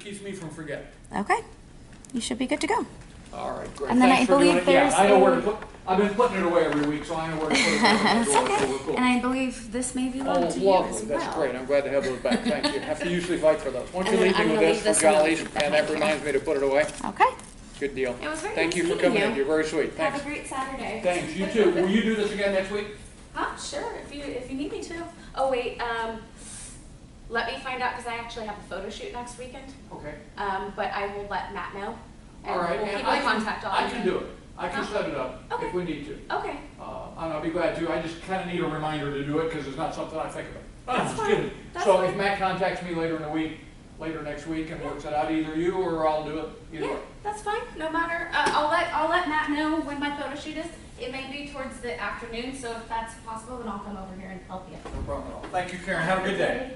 keeps me from forgetting. Okay. You should be good to go. All right, great. And then Thanks I for doing believe it. Yeah, there's I know where to a- put. I've been putting it away every week, so I know where to put it. That's So okay. we're cool. And I believe this may belong Oh, to you as lovely. well. That's great. I'm glad to have those back. Thank you. I have to usually fight for those. Once you And then leave me I'm with gonna this leave for this one jollies, with the and that head reminds me to put it away. Okay. Good deal. It was very Thank nice you for meeting coming in. you. You're very sweet. Have Thanks. a great Saturday. Thanks. You too. Will you do this again next week? Sure, if you need me to. Oh wait, let me find out because I actually have a photo shoot next weekend. Okay. But I will let Matt know. And All right. we'll And keep in contact all I can do it. I can Huh? set it up Okay. if we need to. Okay. And I'll be glad to. I just kind of need a reminder to do it because it's not something I think about. That's I'm just fine. kidding. That's So fine. if Matt contacts me later in the week, later next week, and works it out, either you or I'll do it. Either Yeah, way. that's fine. No matter. I'll let Matt know when my photo shoot is. It may be towards the afternoon, so if that's possible, then I'll come over here and help you. No problem at all. Thank you, Karen. Have a good day.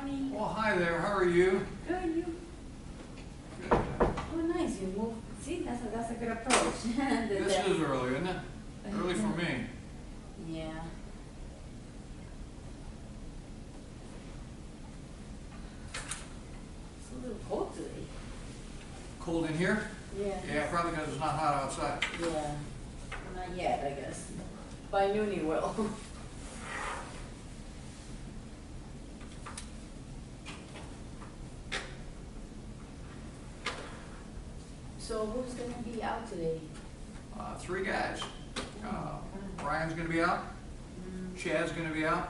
Morning. Well, hi there, how are you? Good, you? Good. Oh, nice, you move. See, that's a good approach. This is early, isn't it? Early for me. Yeah. It's a little cold today. Cold in here? Yeah. Yeah, probably because it's not hot outside. Yeah. Not yet, I guess. By noon it will. So who's gonna be out today? Three guys. Brian's gonna be out, Chad's gonna be out,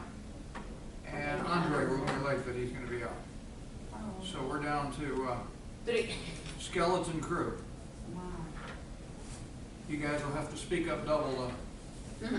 and Andre, we're gonna be late, but he's gonna be out. Oh. So we're down to Three. skeleton crew. Wow. You guys will have to speak up double though.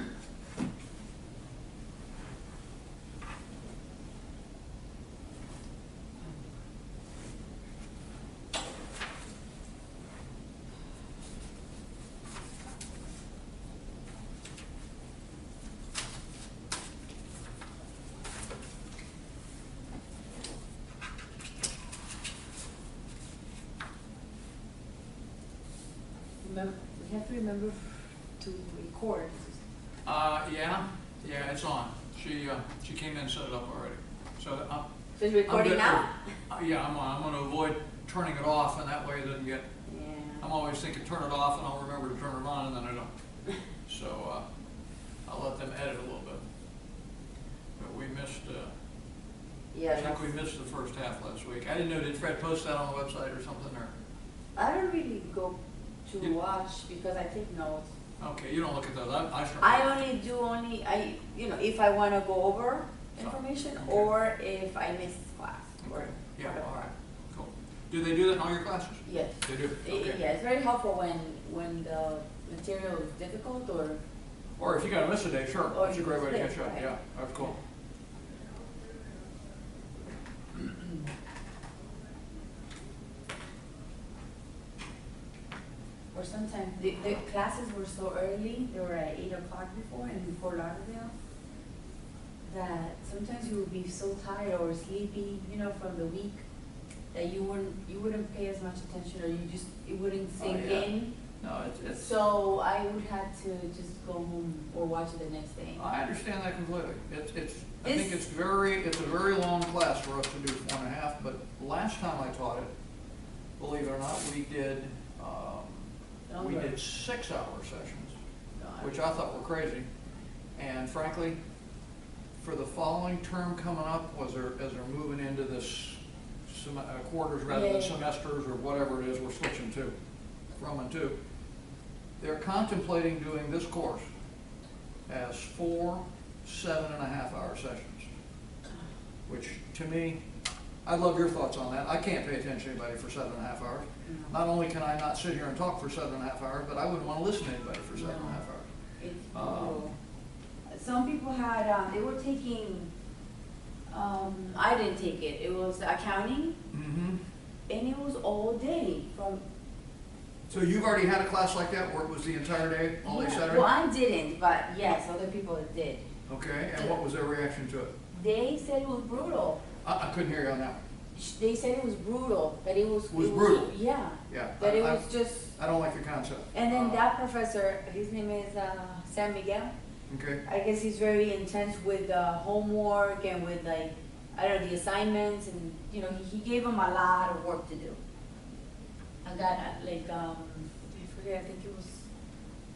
Remember, we have to remember to record. Yeah, it's on. She came in and set it up already. So So it's recording good now? yeah, I'm gonna avoid turning it off, and that way it doesn't get. Yeah. I'm always thinking turn it off, and I'll remember to turn it on, and then I don't. So I'll let them edit a little bit. But we missed. Yeah. I think we missed the first half last week. I didn't know. Did Fred post that on the website or something? Or I don't really go to You- watch because I take notes. okay, you don't look at those. I sure. If I want to go over information Okay. or if I miss class. Okay. Or Yeah. whatever. All right. Cool. Do they do that in all your classes? Yes. They do. Okay. Yeah, it's very helpful when the material is difficult or. Or if you got to miss a day, sure. Or That's a you great way to miss catch it, up. right. Yeah, that's cool. Or sometimes the classes were so early, they were at 8 o'clock before in Fort Lauderdale, that sometimes you would be so tired or sleepy, from the week, that you wouldn't pay as much attention or it wouldn't sink yeah. in. No, it's. So I would have to just go home or watch it the next day. I understand that completely. I It's- think it's a very long class for us to do 4.5, but last time I taught it, believe it or not, we did Longer. 6-hour sessions, God. which I thought were crazy. And frankly, for the following term coming up, as they're moving into this quarters rather than Yeah. semesters or whatever it is we're switching to, from and to, they're contemplating doing this course as 4 7.5-hour sessions, which to me, I'd love your thoughts on that. I can't pay attention to anybody for 7.5 hours. No. Not only can I not sit here and talk for 7.5 hours, but I wouldn't want to listen to anybody for 7.5 hours. It's brutal. Some people had, they were taking, I didn't take it, it was accounting, Mm-hmm. and it was all day from. So you've already had a class like that where it was the entire day, all day Yeah, Saturday? well, I didn't, but yes, other people did. Okay, and what was their reaction to it? They said it was brutal. I couldn't hear you on that one. They said it was brutal, that it was. Was brutal? Yeah, Yeah. that it I- was just, I don't like the concept. and then that professor, his name is San Miguel. Okay, I guess he's very intense with homework and with the assignments and, he gave them a lot of work to do. I got I forget, I think it was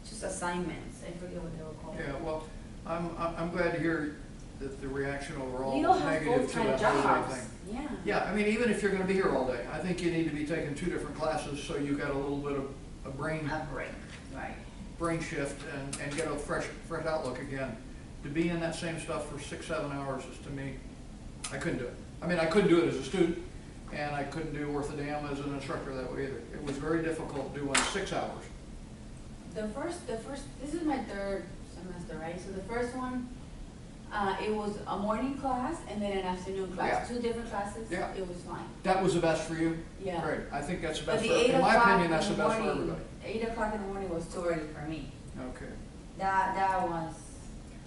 just assignments, I forget what they were called. yeah, well, I'm glad to hear that the reaction overall You was don't have negative to full-time that whole day jobs, thing. yeah. Yeah, I mean, even if you're gonna be here all day, I think you need to be taking 2 different classes so you got a little bit of a brain A break, right. shift and get a fresh outlook again. To be in that same stuff for 6, 7 hours is, to me, I couldn't do it. I mean, I couldn't do it as a student, and I couldn't do worth a damn as an instructor that way either. It was very difficult doing 6 hours. The first, this is my 3rd semester, right? So the first one, it was a morning class and then an afternoon class, Yeah. 2 different classes. Yeah. It was fine. That was the best for you? Yeah. Great, I think that's the But best the for, 8 in my o'clock opinion, that's in the the best for morning, everybody. 8 o'clock in the morning was too early for me. Okay. That was,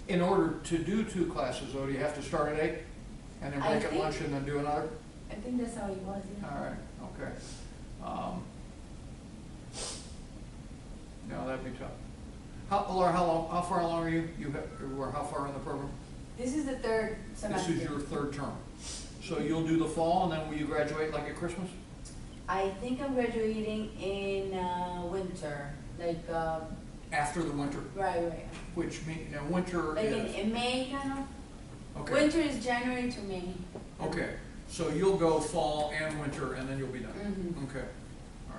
In order to do 2 classes though, do you have to start at 8? And then I break at think- lunch and then do another? I think that's how it was, yeah. All right, okay. No, that'd be tough. Laura, how far along are you? Or how far in the program? This is the third semester. This is your third term. So you'll do the fall, and then will you graduate like at Christmas? I think I'm graduating in winter, like, After the winter, right. which means, now winter Like is, in May, kind of. okay, Winter is January to May. okay. So you'll go fall and winter, and then you'll be done? Mhm. Okay, all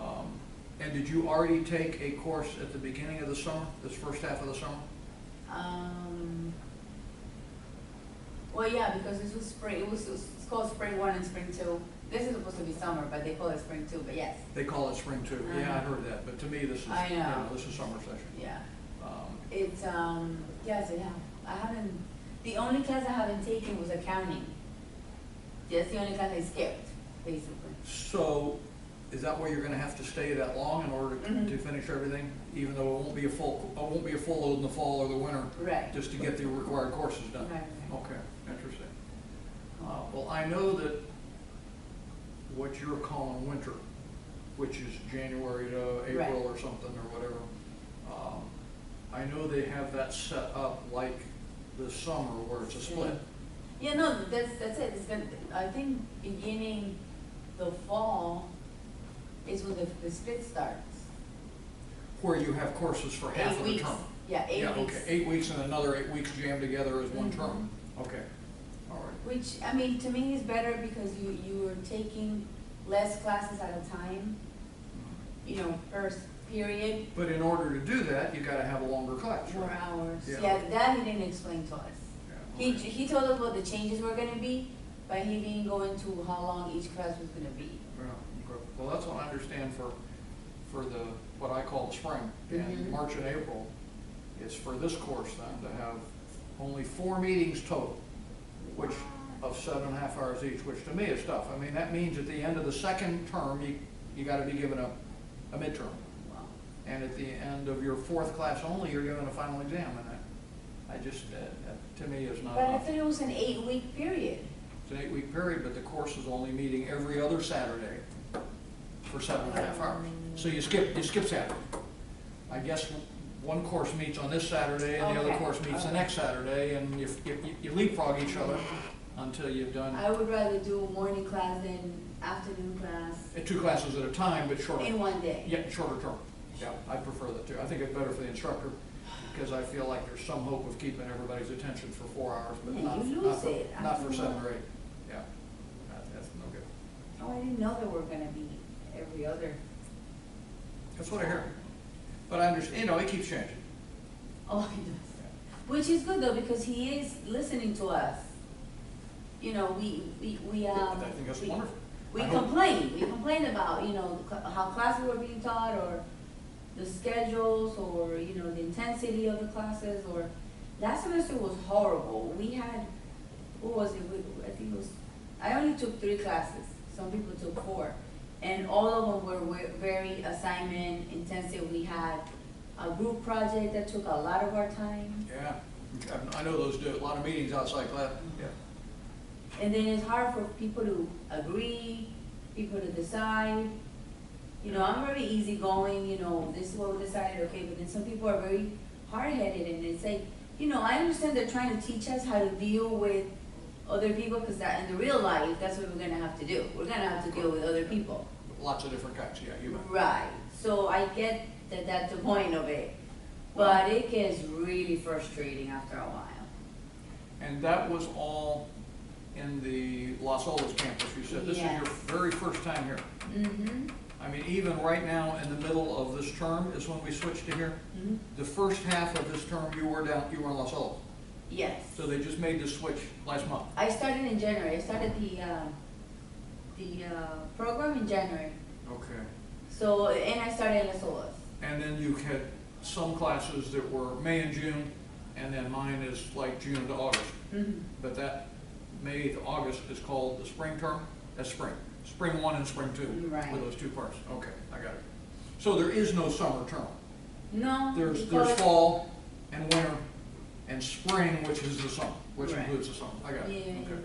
right. And did you already take a course at the beginning of the summer, this first half of the summer? Well, yeah, because this was spring, it's called spring 1 and spring 2. This is supposed to be summer, but they call it spring 2, but yes, They call it spring too. Yeah, I heard that, but to me, this is, I know. this is summer session. yeah. Um, It's, yes, yeah, I haven't, the only class I haven't taken was accounting. That's the only class I skipped, basically. So, is that why you're gonna have to stay that long in order to Mhm. finish everything? Even though it won't be a full load in the fall or the winter, Right. just to get the required courses done? Right. Okay, interesting. Well, I know that what you're calling winter, which is January to April Right. or something or whatever, I know they have that set up like the summer where it's a split. Yeah, no, that's it. It's gonna, I think beginning the fall is when the split starts. Where you have courses for half 8 of the weeks. term. Yeah, 8 weeks. Okay, 8 weeks and another 8 weeks jammed together as one Mhm. term. Okay, all right. Which, I mean, to me is better because you are taking less classes at a time, you know, per period, But in order to do that, you gotta have a longer class, more right? hours. Yeah. Yeah, that he didn't explain to us. Yeah, okay. He told us what the changes were gonna be, but he didn't go into how long each class was gonna be. Yeah, okay. Well, that's what I understand for the, what I call the spring. And Mhm. March and April is for this course then to have only 4 meetings total, which, of 7.5 hours each, which to me is tough. I mean, that means at the end of the second term, you gotta be given a midterm. Wow. And at the end of your 4th class only, you're given a final exam, and I just, to me, is not But I enough. thought it was an 8-week period. It's an 8-week period, but the course is only meeting every other Saturday for 7.5 hours. So you skip Saturday. I guess one course meets on this Saturday and the other Okay, course meets the okay. next Saturday, and you leapfrog each other until you've done I would rather do a morning class than afternoon class 2 classes at a time, but shorter. in one day. Yeah, shorter term. Yeah, I prefer that too. I think it's better for the instructor, because I feel like there's some hope of keeping everybody's attention for 4 hours, but Yeah, not you not lose for, it. not for After 7 that. or 8. Yeah, that's no good. Oh, I didn't know there were gonna be every other. That's what I hear. But I understand, it keeps changing. Oh, he does. Which is good though, because he is listening to us. You know, we I think that's wonderful. We I hope- complain about, you know, how classes were being taught, or the schedules, or, you know, the intensity of the classes, or, last semester was horrible. We had, what was it, I think it was, I only took 3 classes, some people took 4, and all of them were very assignment intensive. We had a group project that took a lot of our time. Yeah, I know those do, a lot of meetings outside class, yeah. And then it's hard for people to agree, people to decide. You know, I'm very easygoing, you know, this is what we decided, okay, but then some people are very hard-headed, and it's like, you know, I understand they're trying to teach us how to deal with other people, because that, in the real life, that's what we're gonna have to do. We're gonna have to deal with other people. Lots of different kinds, yeah, you bet. Right, so I get that that's the point of it, but it gets really frustrating after a while. And that was all in the Las Olas campus, you said. This is your Yes. very first time here. Mm-hmm. I mean, even right now, in the middle of this term is when we switched to here. Mm-hmm. The first half of this term, you were in Las Olas. Yes. So they just made the switch last month. I started in January. I started the program in January. Okay. So, and I started in Las Olas. And then you had some classes that were May and June, and then mine is like June to August. Mm-hmm. But that May to August is called the spring term? That's spring. Spring 1 and spring 2. Right. For those 2 parts. Okay, I got it. So there is no summer term. No. There's we call it- fall and winter and spring, which is the summer, which Right. includes the summer. I got it. Yeah, Okay.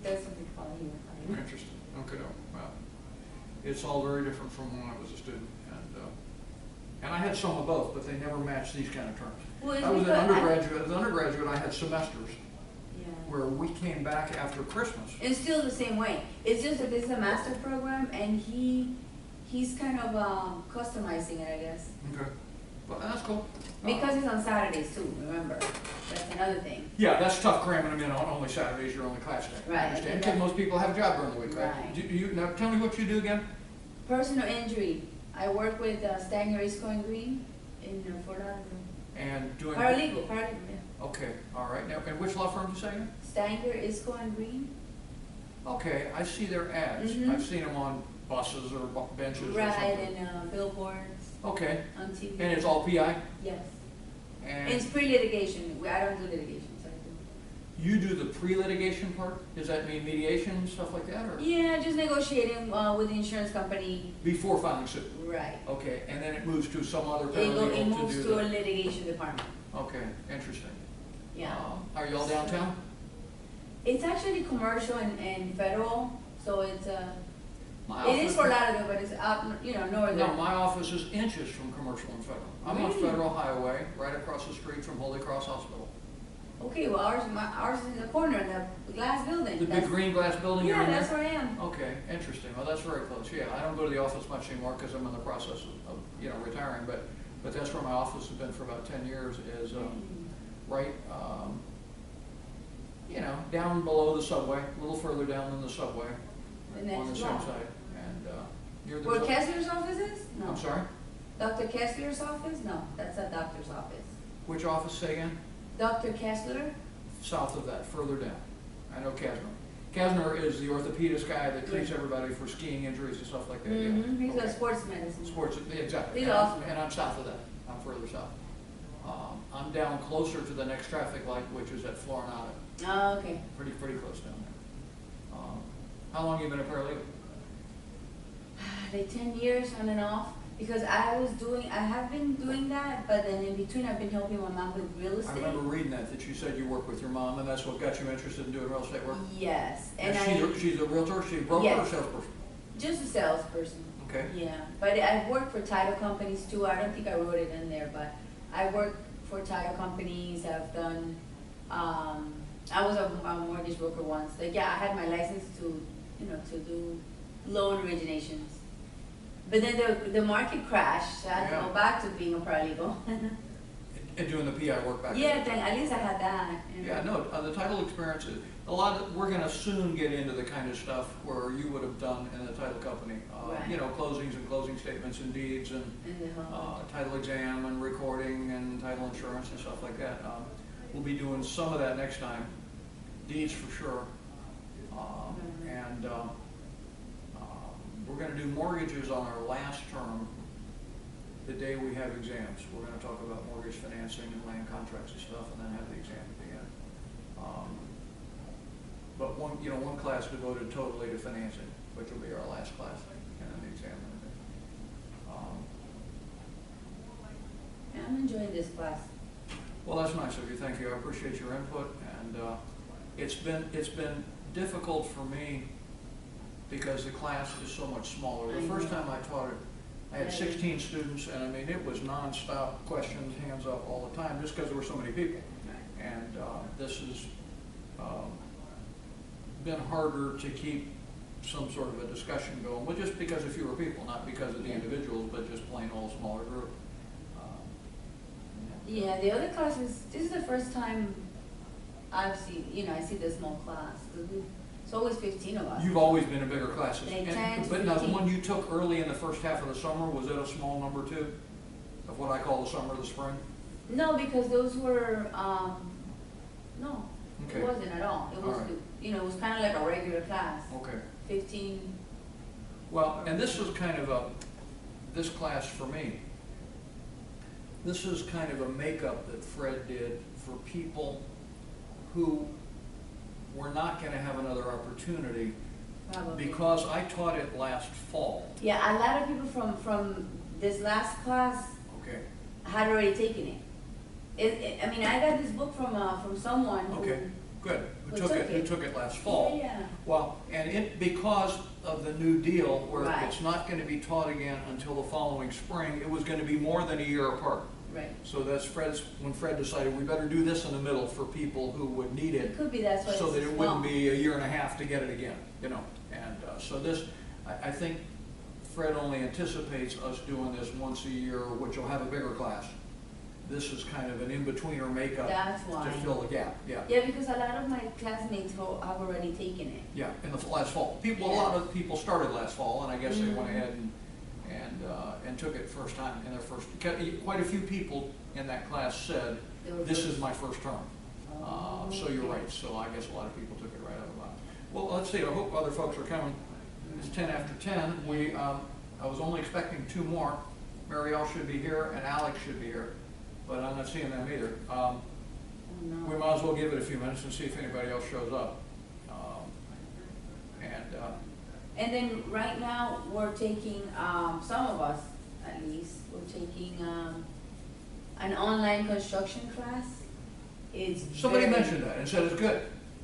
that's what they call it here. Interesting. Okay, no, well, it's all very different from when I was a student, and I had some of both, but they never matched these kind of terms. Well, it's I was an because undergraduate. As an undergraduate, I had semesters Yeah. where we came back after Christmas. It's still the same way. It's just that this is a master program, and he's kind of customizing it, I guess. Okay, well, that's cool. Because it's on Saturdays too, remember? That's another thing. Yeah, that's tough cramming them in on only Saturdays, your only class day. Right, I I understand, think because that- most people have a job during the week, right? Right. Now, tell me what you do again? Personal injury. I work with Stanger, Isco and Green in Fort Lauderdale. And doing. Paralegal, yeah. Okay, all right. Now, and which law firm did you say again? Stanger, Isco and Green. Okay, I see their ads. Mhm. I've seen them on buses or benches or Right, something. and billboards Okay, on TV. and it's all PI? Yes. And It's pre-litigation. I don't do litigation, so I you do the pre-litigation part? Does that mean mediation, stuff like that, or do. Yeah, just negotiating with the insurance company. before filing suit? Right. Okay, and then it moves to some other It paralegal moves to do to a that? litigation department. Okay, interesting. Yeah. Are you all downtown? It's actually commercial and federal, so it's My it is office- Fort Lauderdale, but it's out, northern. No, my office is inches from commercial and federal. I'm on Really? Federal Highway, right across the street from Holy Cross Hospital. Okay, well ours is in the corner, the glass building. The big That's- green glass building you're Yeah, in there? that's where I am. Okay, interesting. Well, that's very close. Yeah, I don't go to the office much anymore because I'm in the process of retiring, but that's where my office has been for about 10 years is, right, down below the subway, a little further down than the subway, The on the next same block. side. And, you're the. Where Kessler's office is? No. I'm sorry? Dr. Kessler's office? No, that's a doctor's office. Which office, say again? Dr. Kessler? South of that, further down. I know Kasner. Kasner is the orthopedist guy that treats Yeah. everybody for skiing injuries and stuff like that. Yeah. Mm-hmm. He's Okay. a sports medicine. Sports, exactly. He's And awesome. and I'm south of that. I'm further south. I'm down closer to the next traffic light, which is at Florinata. Oh, okay. Pretty close down there. How long have you been a paralegal? Like 10 years on and off, because I have been doing that, but then in between I've been helping my mom with real I estate. remember reading that you said you work with your mom, and that's what got you interested in doing real estate work? Yes, and She's a realtor, she's a broker or Yes. salesperson? just a salesperson. Okay. Yeah, but I've worked for title companies too. I don't think I wrote it in there, but I worked for title companies. I've done, I was a mortgage broker once. Like, yeah, I had my license to do loan originations. But then the market crashed, so I had to Yeah. go back to being a paralegal. And doing the PI work back Yeah, then? then at least I had that. Yeah, no, the title experience, we're gonna soon get into the kind of stuff where you would have done in the title company. Right. Closings and closing statements and deeds and, In the home. title exam and recording and title insurance and stuff like that. We'll be doing some of that next time, deeds for sure. And, we're gonna do mortgages on our last term, the day we have exams. We're gonna talk about mortgage financing and land contracts and stuff, and then have the exam at the end. But one class devoted totally to financing, which will be our last class, and then the exam. Yeah, I'm enjoying this class. Well, that's nice of you, thank you, I appreciate your input, and, it's been difficult for me because the class is so much smaller. The first time I taught it, I had 16 students, and I mean, it was nonstop questions, hands up all the time, just because there were so many people. And, this has, been harder to keep some sort of a discussion going, well, just because of fewer people, not because of the individuals, but just plain old smaller group. Yeah, the other classes, this is the first time I've seen, I see the small class. 'Cause it's always 15 of us. You've always been in bigger classes. Like And- 10 to But now, the 15. one you took early in the first half of the summer, was that a small number too? Of what I call the summer, the spring? No, because those were, no, Okay. it wasn't at all. It was, All right. it was kind of like a regular class, Okay. 15. Well, and this was kind of this class for me, this is kind of a makeup that Fred did for people who were not gonna have another opportunity, Probably. because I taught it last fall. Yeah, a lot of people from this last class Okay. had already taken it. I mean, I got this book from someone who. Okay, good. Who Who took took it, who it. took it last fall. Yeah. Well, and because of the new deal, where Right. it's not gonna be taught again until the following spring, it was gonna be more than a year apart. Right. So that's when Fred decided we better do this in the middle for people who would need It it, could be that's why so it's that it small. wouldn't be a year and a half to get it again, you know? And so this, I think Fred only anticipates us doing this once a year, which will have a bigger class. This is kind of an in-between or makeup That's why. to fill the gap, yeah. Yeah, because a lot of my classmates have already taken it. Yeah, in the last fall. A Yeah. lot of people started last fall, and I guess they went Mhm. ahead and took it first time in their first. Quite a few people in that class said, They were "This first. is my first term." So you're right. So I guess a lot of people took it right out of the box. Well, let's see. I hope other folks are coming. It's 10 after 10. I was only expecting 2 more. Marielle should be here, and Alex should be here, but I'm not seeing them either. Oh, no. We might as well give it a few minutes and see if anybody else shows up. And then right now, we're taking, some of us at least, we're taking an online construction class. It's Somebody very- mentioned that and said it's good.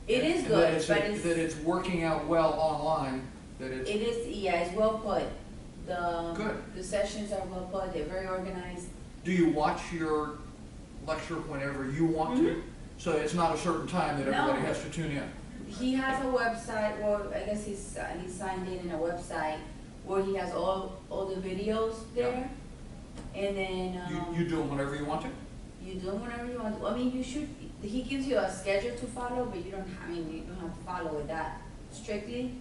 It is And good, that but it's. that it's working out well online, that It it's, is, yeah, it's well put. Good. The sessions are well put, they're very organized. do you watch your lecture whenever you want to? So it's not a certain time that everybody No. has to tune in? He has a website, well, I guess he's signed in a website where he has all the videos there. And then, You do them whenever you want to? you do them whenever you want. I mean, you should, he gives you a schedule to follow, but you don't have to follow it that strictly.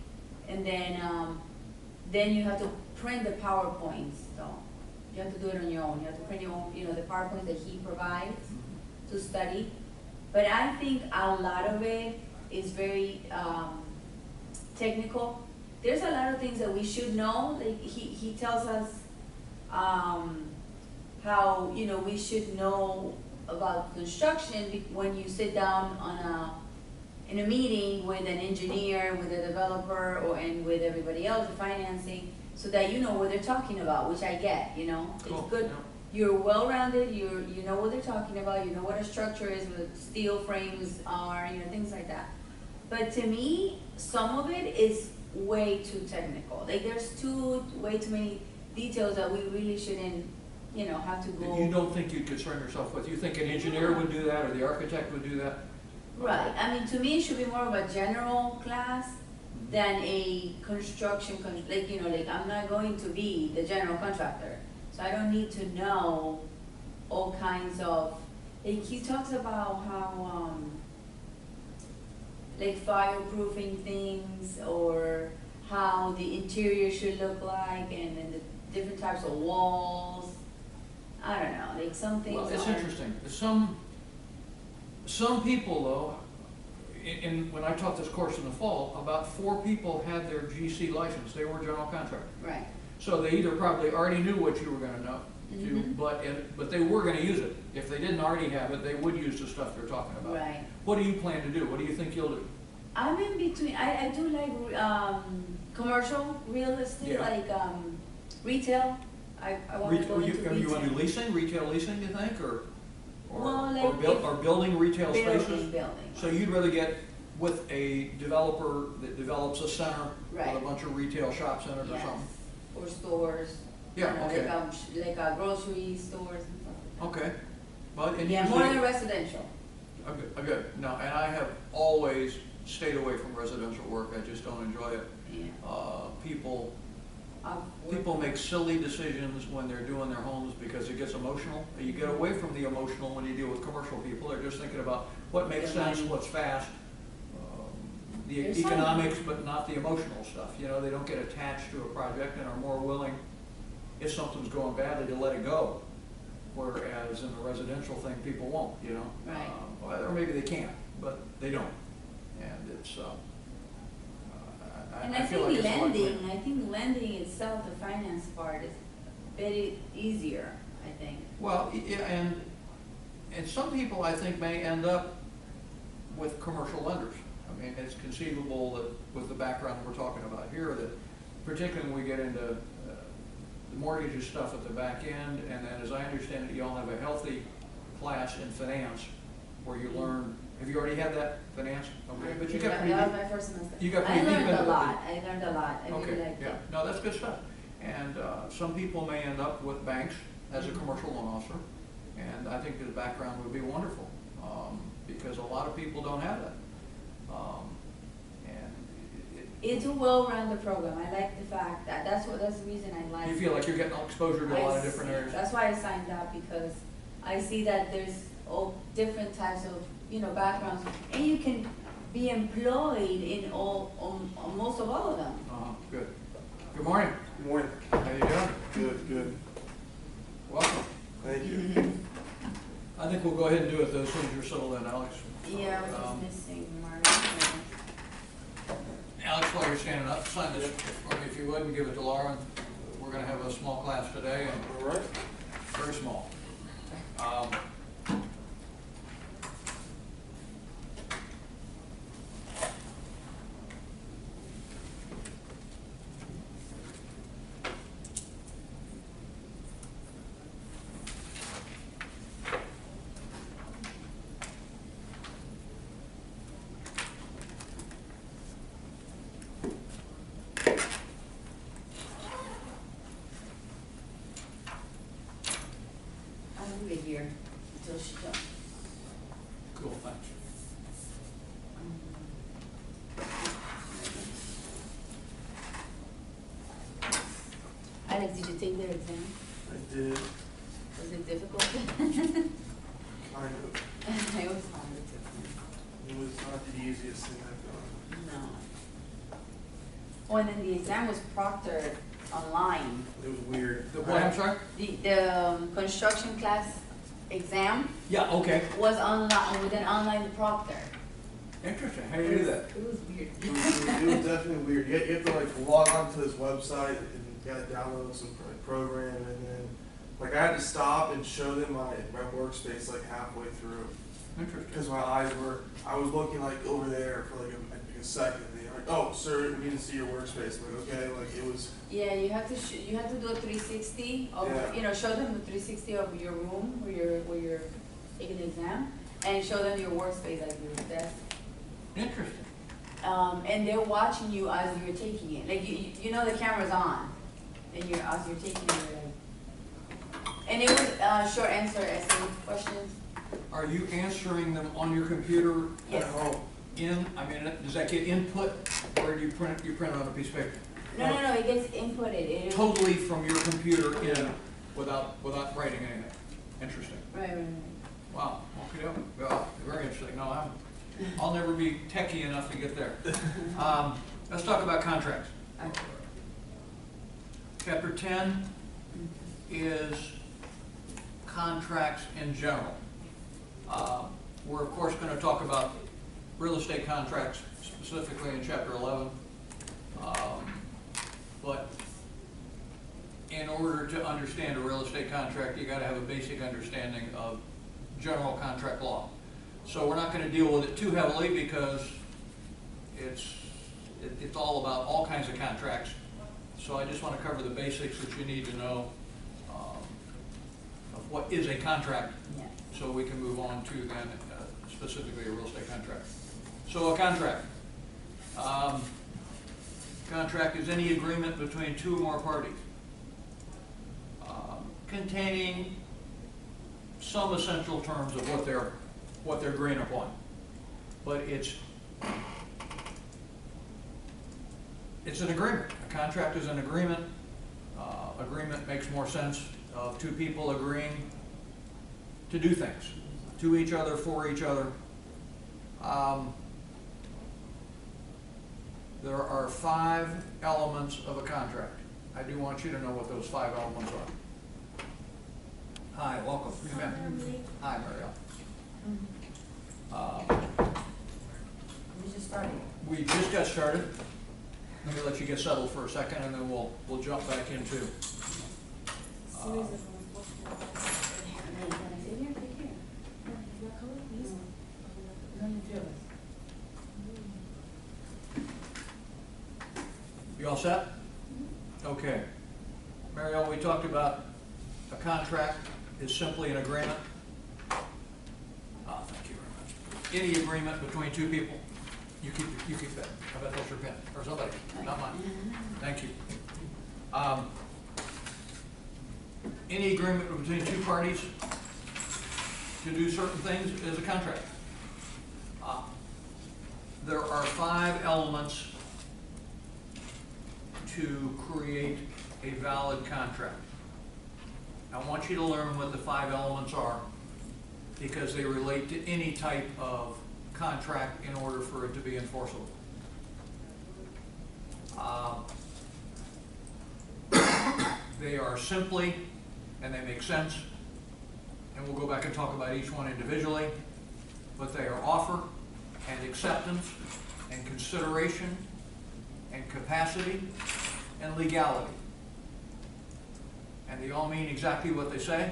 And then you have to print the PowerPoints, though. You have to do it on your own. You have to print your own, the PowerPoints that he provides to study. But I think a lot of it is very technical. There's a lot of things that we should know. Like he tells us how we should know about construction when you sit down in a meeting with an engineer, with a developer, and with everybody else, the financing, so that you know what they're talking about, which I get. Cool, It's good. yeah. You're well-rounded, you know what they're talking about, you know what a structure is, what steel frames are, things like that. But to me, some of it is way too technical. Like there's way too many details that we really shouldn't, have to go. You don't think you'd concern yourself with? You think an engineer would do that, or the architect would do that? Right, I mean, to me, it should be more of a general class than a construction, like I'm not going to be the general contractor. So I don't need to know all kinds of, like he talks about how, like fireproofing things, or how the interior should look like, and then the different types of walls. I don't know, like some things Well, it's are- interesting. Some people, though, when I taught this course in the fall, about 4 people had their GC license. They were general contractors. Right, So they either probably already knew what you were gonna know, Mhm. but they were gonna use it. If they didn't already have it, they would use the stuff they're talking about. right. What do you plan to do? What do you think you'll do? I'm in between, I do like, commercial real estate, Yeah. like, retail. I want to go into retail. You wanna do leasing, retail leasing, you think, or Well, like or building retail spaces? Building. So you'd rather get with a developer that develops a center with a Right. bunch of retail shop centers or Yes, something? or stores. Yeah, okay. Like grocery stores and stuff like that. Okay. But, and Yeah, more usually, than residential. good. No, and I have always stayed away from residential work. I just don't enjoy it. Yeah. People make silly decisions when they're doing their homes because it gets emotional. You get away from the emotional when you deal with commercial people. They're just thinking about what makes Yeah, sense, money. what's fast, the There's some- economics, but not the emotional stuff. They don't get attached to a project and are more willing, if something's going badly, to let it go. Whereas in the residential thing, people won't, Right. Or maybe they can't, but they don't. And it's, And I feel like it's a lot cleaner. I think lending itself, the finance part, is very easier, I think. Well, yeah, and some people, I think, may end up with commercial lenders. I mean, it's conceivable that with the background we're talking about here, that particularly when we get into the mortgages stuff at the back end, and then as I understand it, you all have a healthy class in finance where you learn, have you already had that finance? Okay, but you Yeah, got pretty that deep. was my first semester. You got I pretty deep learned into a it. lot. I learned a lot. I really Okay, liked yeah, it. no, that's good stuff. And some people may end up with banks as a commercial loan officer, and I think his background would be wonderful, because a lot of people don't have that. And It's a well-rounded program. I like the fact that that's the reason I like. you feel like you're getting exposure to a lot of different areas. That's why I signed up, because I see that there's all different types of, backgrounds, and you can be employed in on most of all of them. Good. Good morning. Good morning. How you doing? Good, good. Welcome. Thank you. I think we'll go ahead and do it though, as soon as you're settled in, Alex. Yeah, we're Um, just missing Martin. Alex, while you're standing up, sign this for me if you would, and give it to Laura. We're gonna have a small class today, and All right. very small. I'll leave it here until she comes. Cool, thanks. Alex, did you take their exam? I did, Was it difficult? kind of. It was hard to It was not the easiest thing I've done. No. Oh, and then the exam was proctored online. It was weird. The what, I'm sorry? The construction class exam Yeah, okay. was online, with an online proctor. Interesting. How do you do that? It was weird. It was definitely weird. You have to like log on to this website and you gotta download some program, and then like I had to stop and show them my workspace like halfway through. Interesting. Because I was looking like over there for like a second. And they're like, oh, sir, we need to see your workspace. I'm like, okay, like it was. Yeah, you have to do a 360 of, Yeah. show them the 360 of your room where you're taking the exam, and show them your workspace, like your desk. Interesting. And they're watching you as you're taking it. Like the camera's on, and as you're taking it. And it was short answer essay questions. Are you answering them on your computer? Yes. At home. Does that get input, or do you print it on a piece of paper? No, it gets inputted. Totally from your computer in, without writing anything. Interesting. Right. Wow, okay, well, very interesting. No, I'll never be techie enough to get there. Let's talk about contracts. Okay. Chapter 10 is contracts in general. We're of course going to talk about real estate contracts specifically in chapter 11. But in order to understand a real estate contract, you got to have a basic understanding of general contract law. So we're not going to deal with it too heavily because it's all about all kinds of contracts. So I just want to cover the basics that you need to know of what is a contract, Yeah. so we can move on to then specifically a real estate contract. So a contract. Contract is any agreement between two or more parties containing some essential terms of what they're agreeing upon. But it's an agreement. A contract is an agreement. Agreement makes more sense of two people agreeing to do things to each other, for each other. There are 5 elements of a contract. I do want you to know what those 5 elements are. Hi, welcome. Come in. Hi, Marielle. We just started. We just got started. Let me let you get settled for a second, and then we'll jump back into. Series of Can I sit here? Take here. Is that color? Please. There's only 3 of us. You all set? Okay. Marielle, we talked about a contract is simply an agreement any agreement between two people. You keep that. I bet that's your pen, or somebody, not mine. Thank you. Any agreement between two parties to do certain things is a contract. There are 5 elements to create a valid contract. I want you to learn what the 5 elements are because they relate to any type of contract in order for it to be enforceable. They are simply, and they make sense, and we'll go back and talk about each one individually, but they are offer and acceptance and consideration and capacity and legality. And they all mean exactly what they say.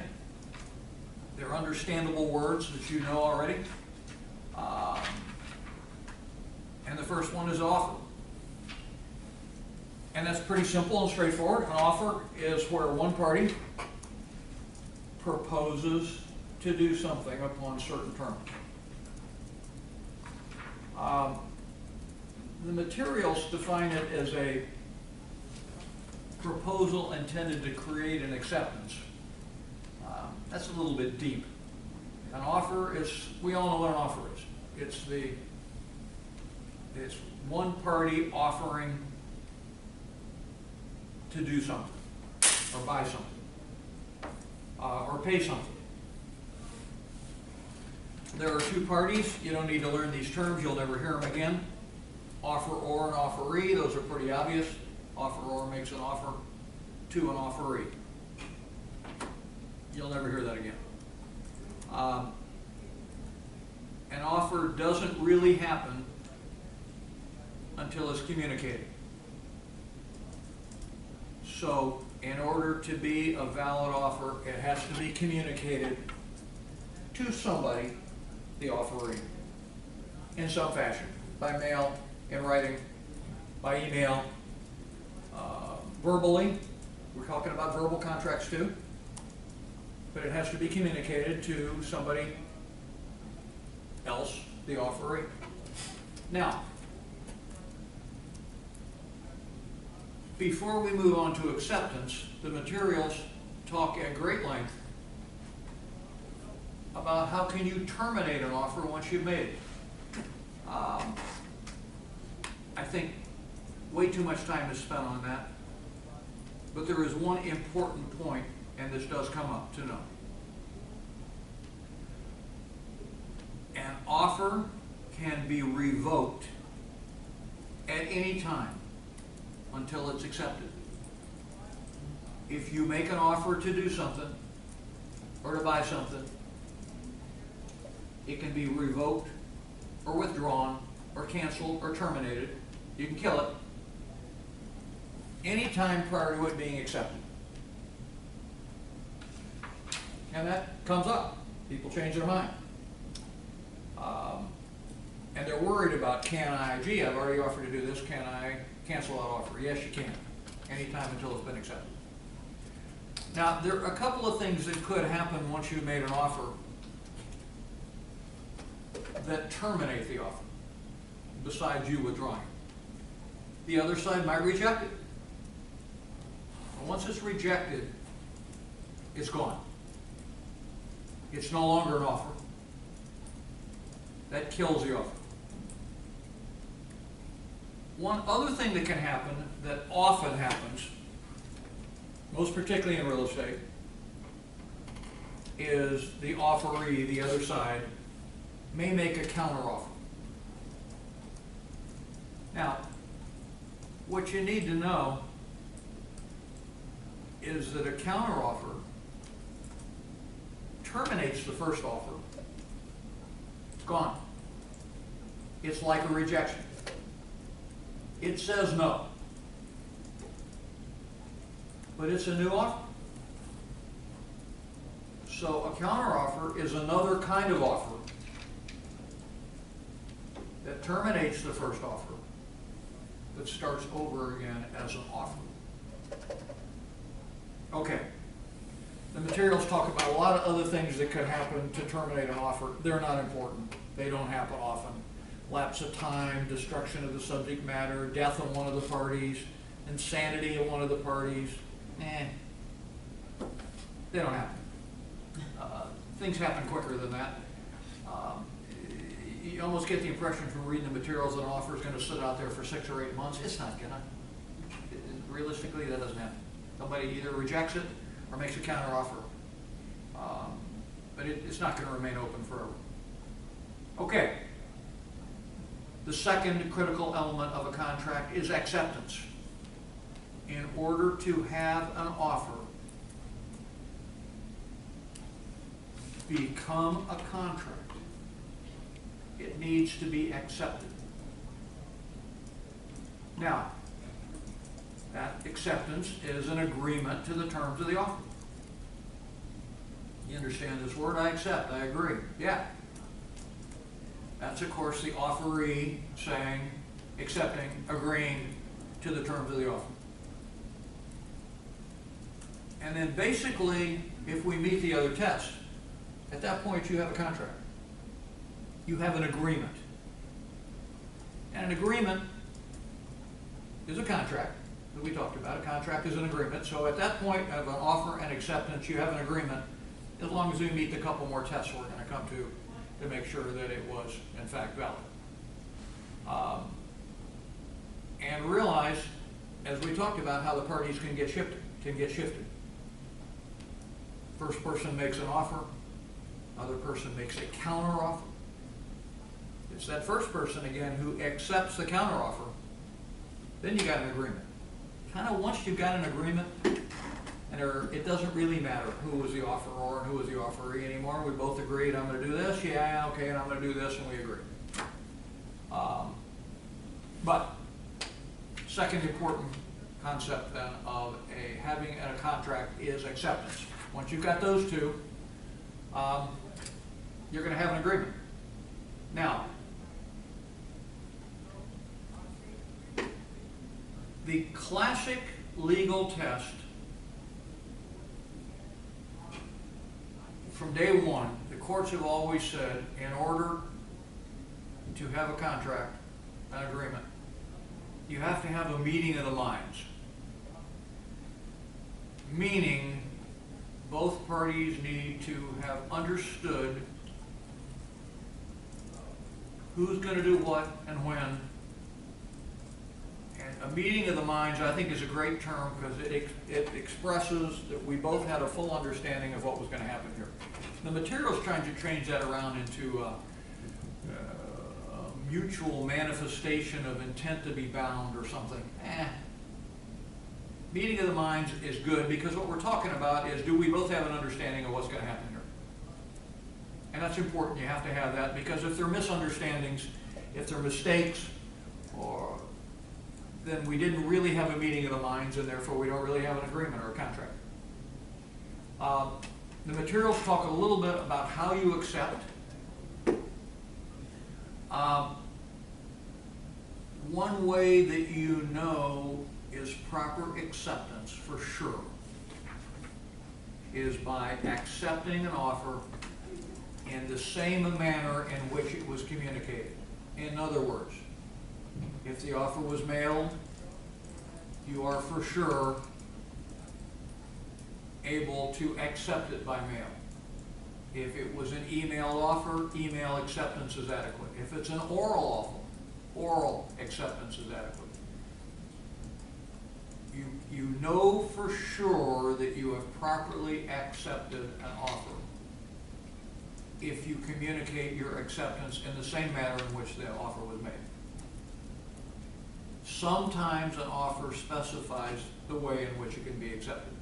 They're understandable words that you know already. And the first one is offer. And that's pretty simple and straightforward. An offer is where one party proposes to do something upon certain terms. The materials define it as a proposal intended to create an acceptance. That's a little bit deep. An offer is, we all know what an offer is. It's one party offering to do something, or buy something, or pay something. There are 2 parties. You don't need to learn these terms. You'll never hear them again. Offeror and offeree, those are pretty obvious. Offeror makes an offer to an offeree. You'll never hear that again. An offer doesn't really happen until it's communicated. So, in order to be a valid offer, it has to be communicated to somebody, the offeree, in some fashion, by mail, in writing, by email, verbally. We're talking about verbal contracts too, but it has to be communicated to somebody else, the offeree. Now, before we move on to acceptance, the materials talk at great length about how can you terminate an offer once you've made it. I think way too much time is spent on that, but there is one important point, and this does come up to know. An offer can be revoked at any time until it's accepted. If you make an offer to do something or to buy something, it can be revoked or withdrawn or canceled or terminated. You can kill it any time prior to it being accepted. And that comes up. People change their mind. And they're worried about, can I, gee, I've already offered to do this, can I cancel that offer? Yes, you can, anytime until it's been accepted. Now, there are a couple of things that could happen once you've made an offer that terminate the offer, besides you withdrawing. The other side might reject it. And once it's rejected, it's gone. It's no longer an offer. That kills the offer. One other thing that can happen, that often happens, most particularly in real estate, is the offeree, the other side, may make a counteroffer. Now, what you need to know is that a counteroffer terminates the first offer. It's gone. It's like a rejection. It says no. But it's a new offer. So a counteroffer is another kind of offer that terminates the first offer, but starts over again as an offer. Okay. The materials talk about a lot of other things that could happen to terminate an offer. They're not important. They don't happen often. Lapse of time, destruction of the subject matter, death of one of the parties, insanity of one of the parties, they don't happen. Things happen quicker than that. You almost get the impression from reading the materials that an offer is going to sit out there for 6 or 8 months. It's not going to. Realistically, that doesn't happen. Somebody either rejects it or makes a counteroffer. But it's not going to remain open forever. Okay. The second critical element of a contract is acceptance. In order to have an offer become a contract, it needs to be accepted. Now, that acceptance is an agreement to the terms of the offer. You understand this word? I accept, I agree. Yeah. That's, of course, the offeree saying, accepting, agreeing to the terms of the offer. And then basically, if we meet the other test, at that point you have a contract. You have an agreement. And an agreement is a contract that we talked about. A contract is an agreement. So at that point of an offer and acceptance, you have an agreement, as long as we meet the couple more tests we're going to come to make sure that it was, in fact, valid. And realize, as we talked about, how the parties can get shifted. First person makes an offer, other person makes a counteroffer. It's that first person, again, who accepts the counteroffer. Then you got an agreement. Kind of once you've got an agreement, and it doesn't really matter who was the offeror and who was the offeree anymore. We both agreed, I'm going to do this, yeah, okay, and I'm going to do this, and we agree. But second important concept then of having a contract is acceptance. Once you've got those two, you're going to have an agreement. Now, the classic legal test from day one, the courts have always said, in order to have a contract, an agreement, you have to have a meeting of the minds. Meaning, both parties need to have understood who's going to do what and when. And a meeting of the minds, I think, is a great term because it expresses that we both had a full understanding of what was going to happen here. The material's trying to change that around into a mutual manifestation of intent to be bound or something. Meeting of the minds is good because what we're talking about is, do we both have an understanding of what's going to happen here? And that's important. You have to have that because if there are misunderstandings, if there are mistakes, then we didn't really have a meeting of the minds, and therefore we don't really have an agreement or a contract. The materials talk a little bit about how you accept. One way that you know is proper acceptance for sure is by accepting an offer in the same manner in which it was communicated. In other words, if the offer was mailed, you are for sure able to accept it by mail. If it was an email offer, email acceptance is adequate. If it's an oral offer, oral acceptance is adequate. You know for sure that you have properly accepted an offer if you communicate your acceptance in the same manner in which the offer was made. Sometimes an offer specifies the way in which it can be accepted.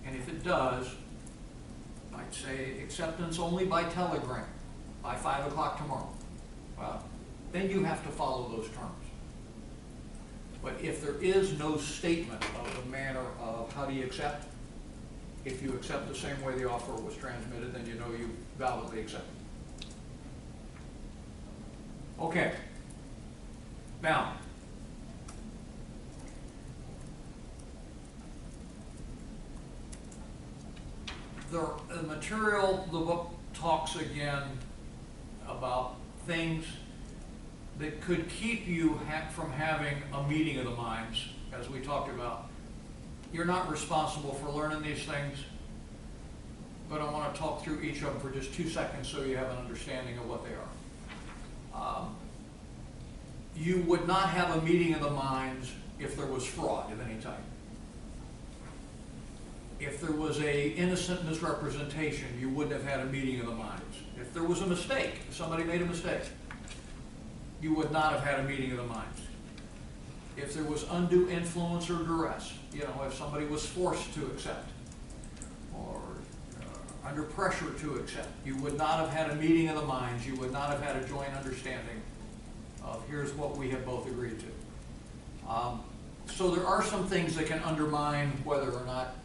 And if it does, I'd say acceptance only by telegram, by 5 o'clock tomorrow. Well, then you have to follow those terms. But if there is no statement of the manner of how do you accept, if you accept the same way the offer was transmitted, then you know you validly accept it. Okay. Now, the material, the book talks again about things that could keep you from having a meeting of the minds, as we talked about. You're not responsible for learning these things, but I want to talk through each of them for just 2 seconds so you have an understanding of what they are. You would not have a meeting of the minds if there was fraud of any type. If there was a innocent misrepresentation, you wouldn't have had a meeting of the minds. If there was a mistake, if somebody made a mistake, you would not have had a meeting of the minds. If there was undue influence or duress, you know, if somebody was forced to accept or under pressure to accept, you would not have had a meeting of the minds. You would not have had a joint understanding of here's what we have both agreed to. So there are some things that can undermine whether or not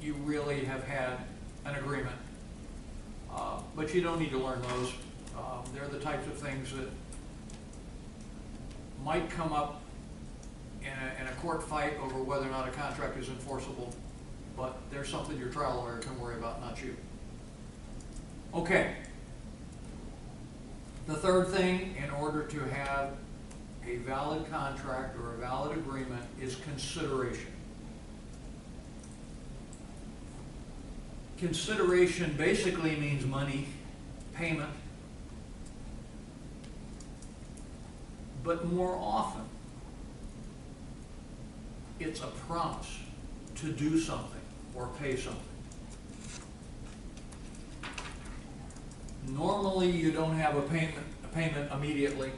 you really have had an agreement. But you don't need to learn those. They're the types of things that might come up in a court fight over whether or not a contract is enforceable, but there's something your trial lawyer can worry about, not you. Okay. The third thing, in order to have a valid contract or a valid agreement, is consideration. Consideration basically means money, payment, but more often it's a promise to do something or pay something. Normally you don't have a payment immediately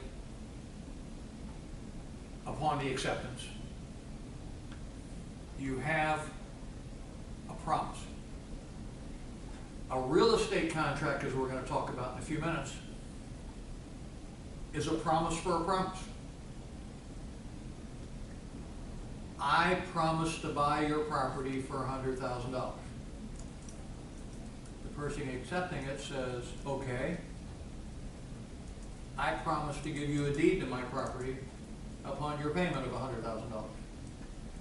upon the acceptance. You have a promise. A real estate contract, as we're going to talk about in a few minutes, is a promise for a promise. I promise to buy your property for $100,000. The person accepting it says, okay, I promise to give you a deed to my property upon your payment of $100,000.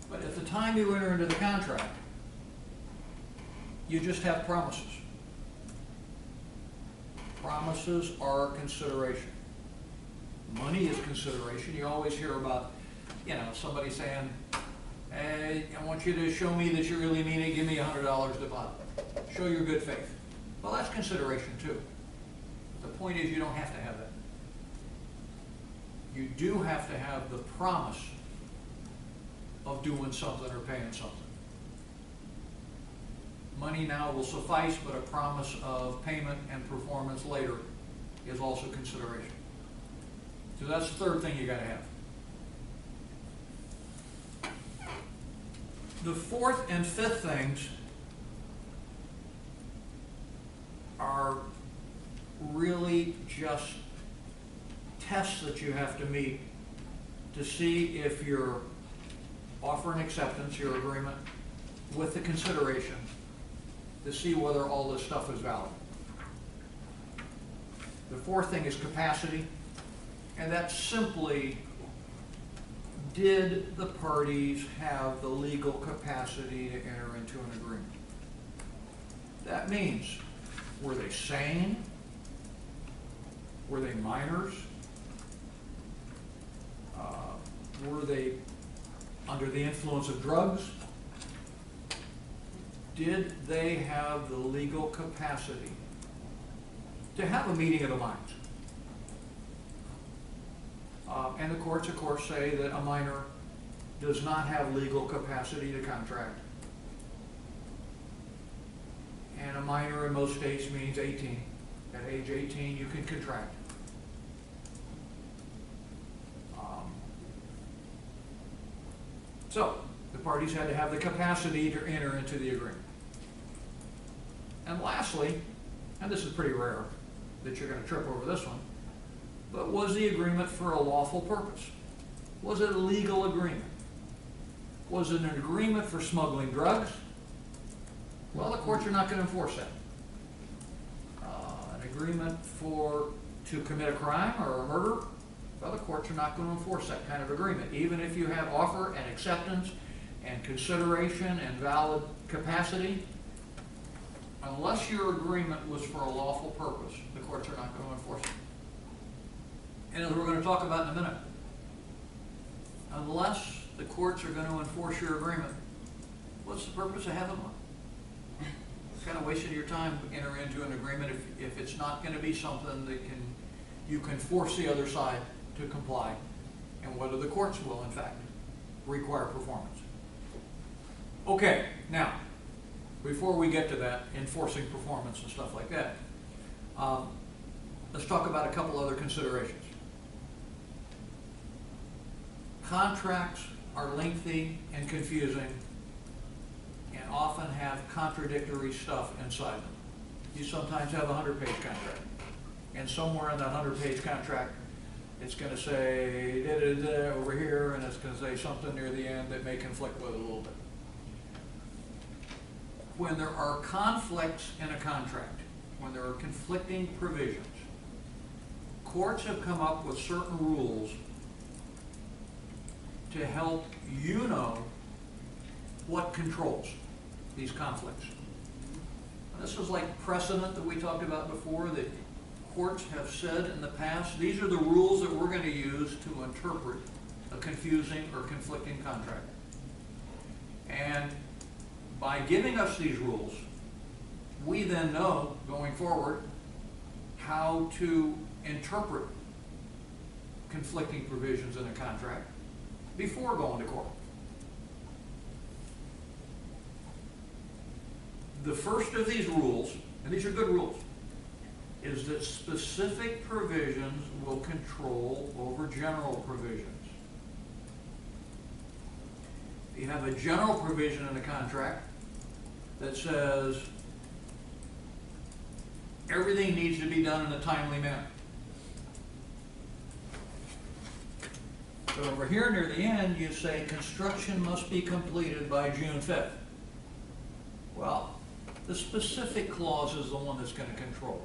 But at the time you enter into the contract, you just have promises. Promises are consideration. Money is consideration. You always hear about, you know, somebody saying, hey, I want you to show me that you really mean it, give me $100 deposit. Show your good faith. Well, that's consideration too. The point is you don't have to have that. You do have to have the promise of doing something or paying something. Money now will suffice, but a promise of payment and performance later is also consideration. So that's the third thing you got to have. The fourth and fifth things are really just tests that you have to meet to see if your offer and acceptance, your agreement, with the consideration, to see whether all this stuff is valid. The fourth thing is capacity, and that's simply, did the parties have the legal capacity to enter into an agreement? That means, were they sane? Were they minors? Were they under the influence of drugs? Did they have the legal capacity to have a meeting of the minds? And the courts, of course, say that a minor does not have legal capacity to contract. And a minor in most states means 18. At age 18, you can contract. So, the parties had to have the capacity to enter into the agreement. And lastly, and this is pretty rare that you're going to trip over this one, but was the agreement for a lawful purpose? Was it a legal agreement? Was it an agreement for smuggling drugs? Well, the courts are not going to enforce that. An agreement to commit a crime or a murder? Well, the courts are not going to enforce that kind of agreement. Even if you have offer and acceptance and consideration and valid capacity, unless your agreement was for a lawful purpose, the courts are not going to enforce it. And as we're going to talk about in a minute, unless the courts are going to enforce your agreement, what's the purpose of having one? It's kind of wasting your time to enter into an agreement if it's not going to be something that you can force the other side to comply, and whether the courts will, in fact, require performance. Okay, now, before we get to that, enforcing performance and stuff like that, let's talk about a couple other considerations. Contracts are lengthy and confusing and often have contradictory stuff inside them. You sometimes have a 100-page contract, and somewhere in that 100-page contract, it's going to say da-da-da over here, and it's going to say something near the end that may conflict with it a little bit. When there are conflicts in a contract, when there are conflicting provisions, courts have come up with certain rules to help you know what controls these conflicts. This is like precedent that we talked about before, that courts have said in the past, these are the rules that we're going to use to interpret a confusing or conflicting contract. And by giving us these rules, we then know, going forward, how to interpret conflicting provisions in a contract before going to court. The first of these rules, and these are good rules, is that specific provisions will control over general provisions. You have a general provision in a contract that says everything needs to be done in a timely manner. But over here near the end, you say construction must be completed by June 5th. Well, the specific clause is the one that's going to control.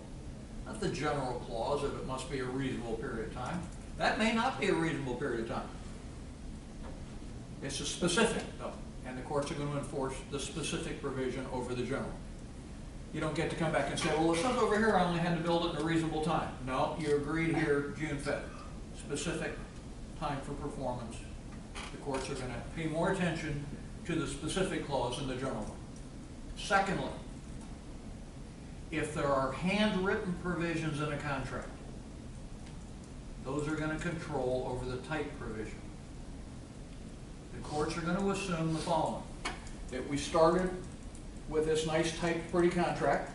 Not the general clause of it must be a reasonable period of time. That may not be a reasonable period of time. It's a specific, though, and the courts are going to enforce the specific provision over the general. You don't get to come back and say, well, it says over here I only had to build it in a reasonable time. No, you agreed here June 5th. Specific time for performance. The courts are going to pay more attention to the specific clause than the general one. Secondly, if there are handwritten provisions in a contract, those are going to control over the type provision. The courts are going to assume the following: that we started with this nice typed pretty contract,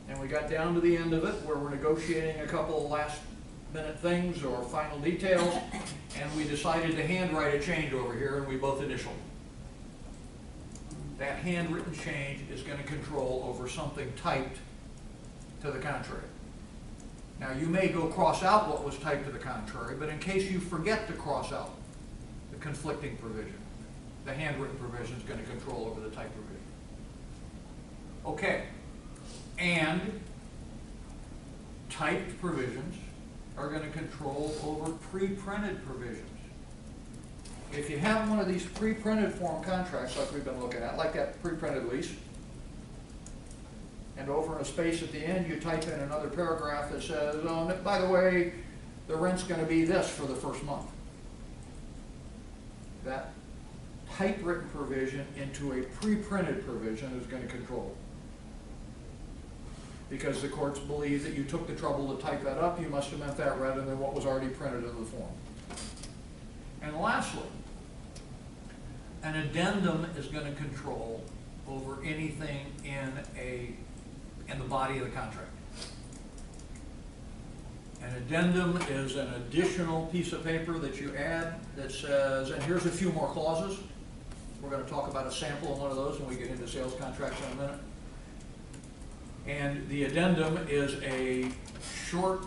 and we got down to the end of it where we're negotiating a couple of last minute things or final details, and we decided to handwrite a change over here, and we both initialed. That handwritten change is going to control over something typed to the contrary. Now, you may go cross out what was typed to the contrary, but in case you forget to cross out the conflicting provision, the handwritten provision is going to control over the typed provision. Okay, and typed provisions are going to control over pre-printed provisions. If you have one of these pre-printed form contracts like we've been looking at, like that pre-printed lease, and over in a space at the end you type in another paragraph that says, oh, by the way, the rent's going to be this for the first month. That typewritten provision into a pre-printed provision is going to control it. Because the courts believe that you took the trouble to type that up, you must have meant that rather than what was already printed in the form. And lastly, an addendum is going to control over anything in the body of the contract. An addendum is an additional piece of paper that you add that says, and here's a few more clauses. We're going to talk about a sample of one of those when we get into sales contracts in a minute. And the addendum is a short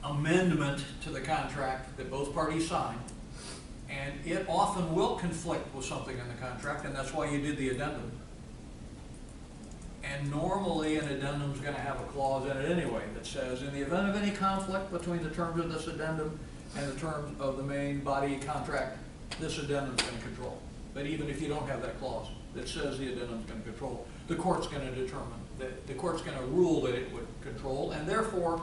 amendment to the contract that both parties sign, and it often will conflict with something in the contract, and that's why you did the addendum. And normally an addendum is going to have a clause in it anyway that says, in the event of any conflict between the terms of this addendum and the terms of the main body contract, this addendum is going to control. But even if you don't have that clause that says the addendum is going to control, the court's gonna determine, that the court's gonna rule that it would control, and therefore,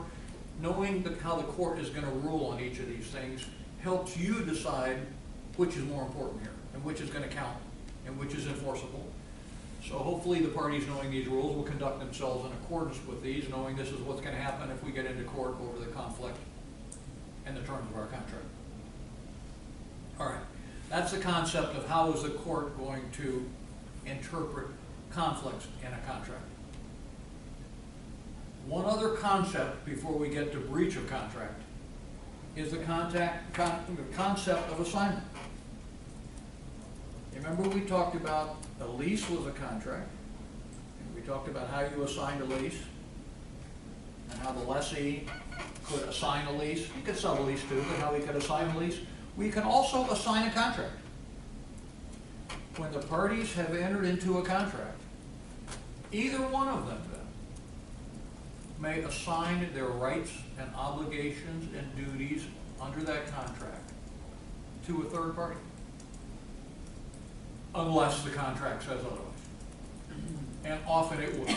knowing how the court is gonna rule on each of these things helps you decide which is more important here, and which is gonna count, and which is enforceable. So hopefully the parties knowing these rules will conduct themselves in accordance with these, knowing this is what's gonna happen if we get into court over the conflict and the terms of our contract. All right, that's the concept of how is the court going to interpret conflicts in a contract. One other concept before we get to breach of contract is the concept of assignment. Remember we talked about a lease was a contract, and we talked about how you assigned a lease, and how the lessee could assign a lease. You could sell a lease too, but how we could assign a lease. We can also assign a contract. When the parties have entered into a contract, either one of them then may assign their rights and obligations and duties under that contract to a third party, unless the contract says otherwise. And often it will.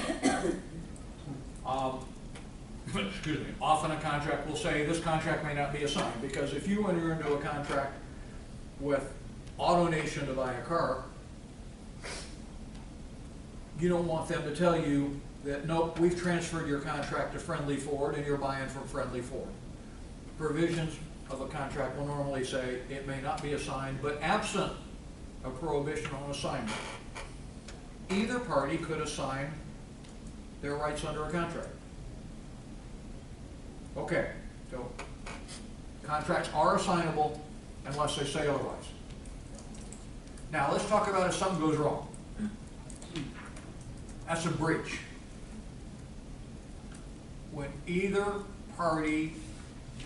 Excuse me, often a contract will say this contract may not be assigned, because if you enter into a contract with AutoNation to buy a car, you don't want them to tell you that, nope, we've transferred your contract to Friendly Ford and you're buying from Friendly Ford. Provisions of a contract will normally say it may not be assigned, but absent a prohibition on assignment, either party could assign their rights under a contract. Okay, so contracts are assignable unless they say otherwise. Now let's talk about if something goes wrong. That's a breach. When either party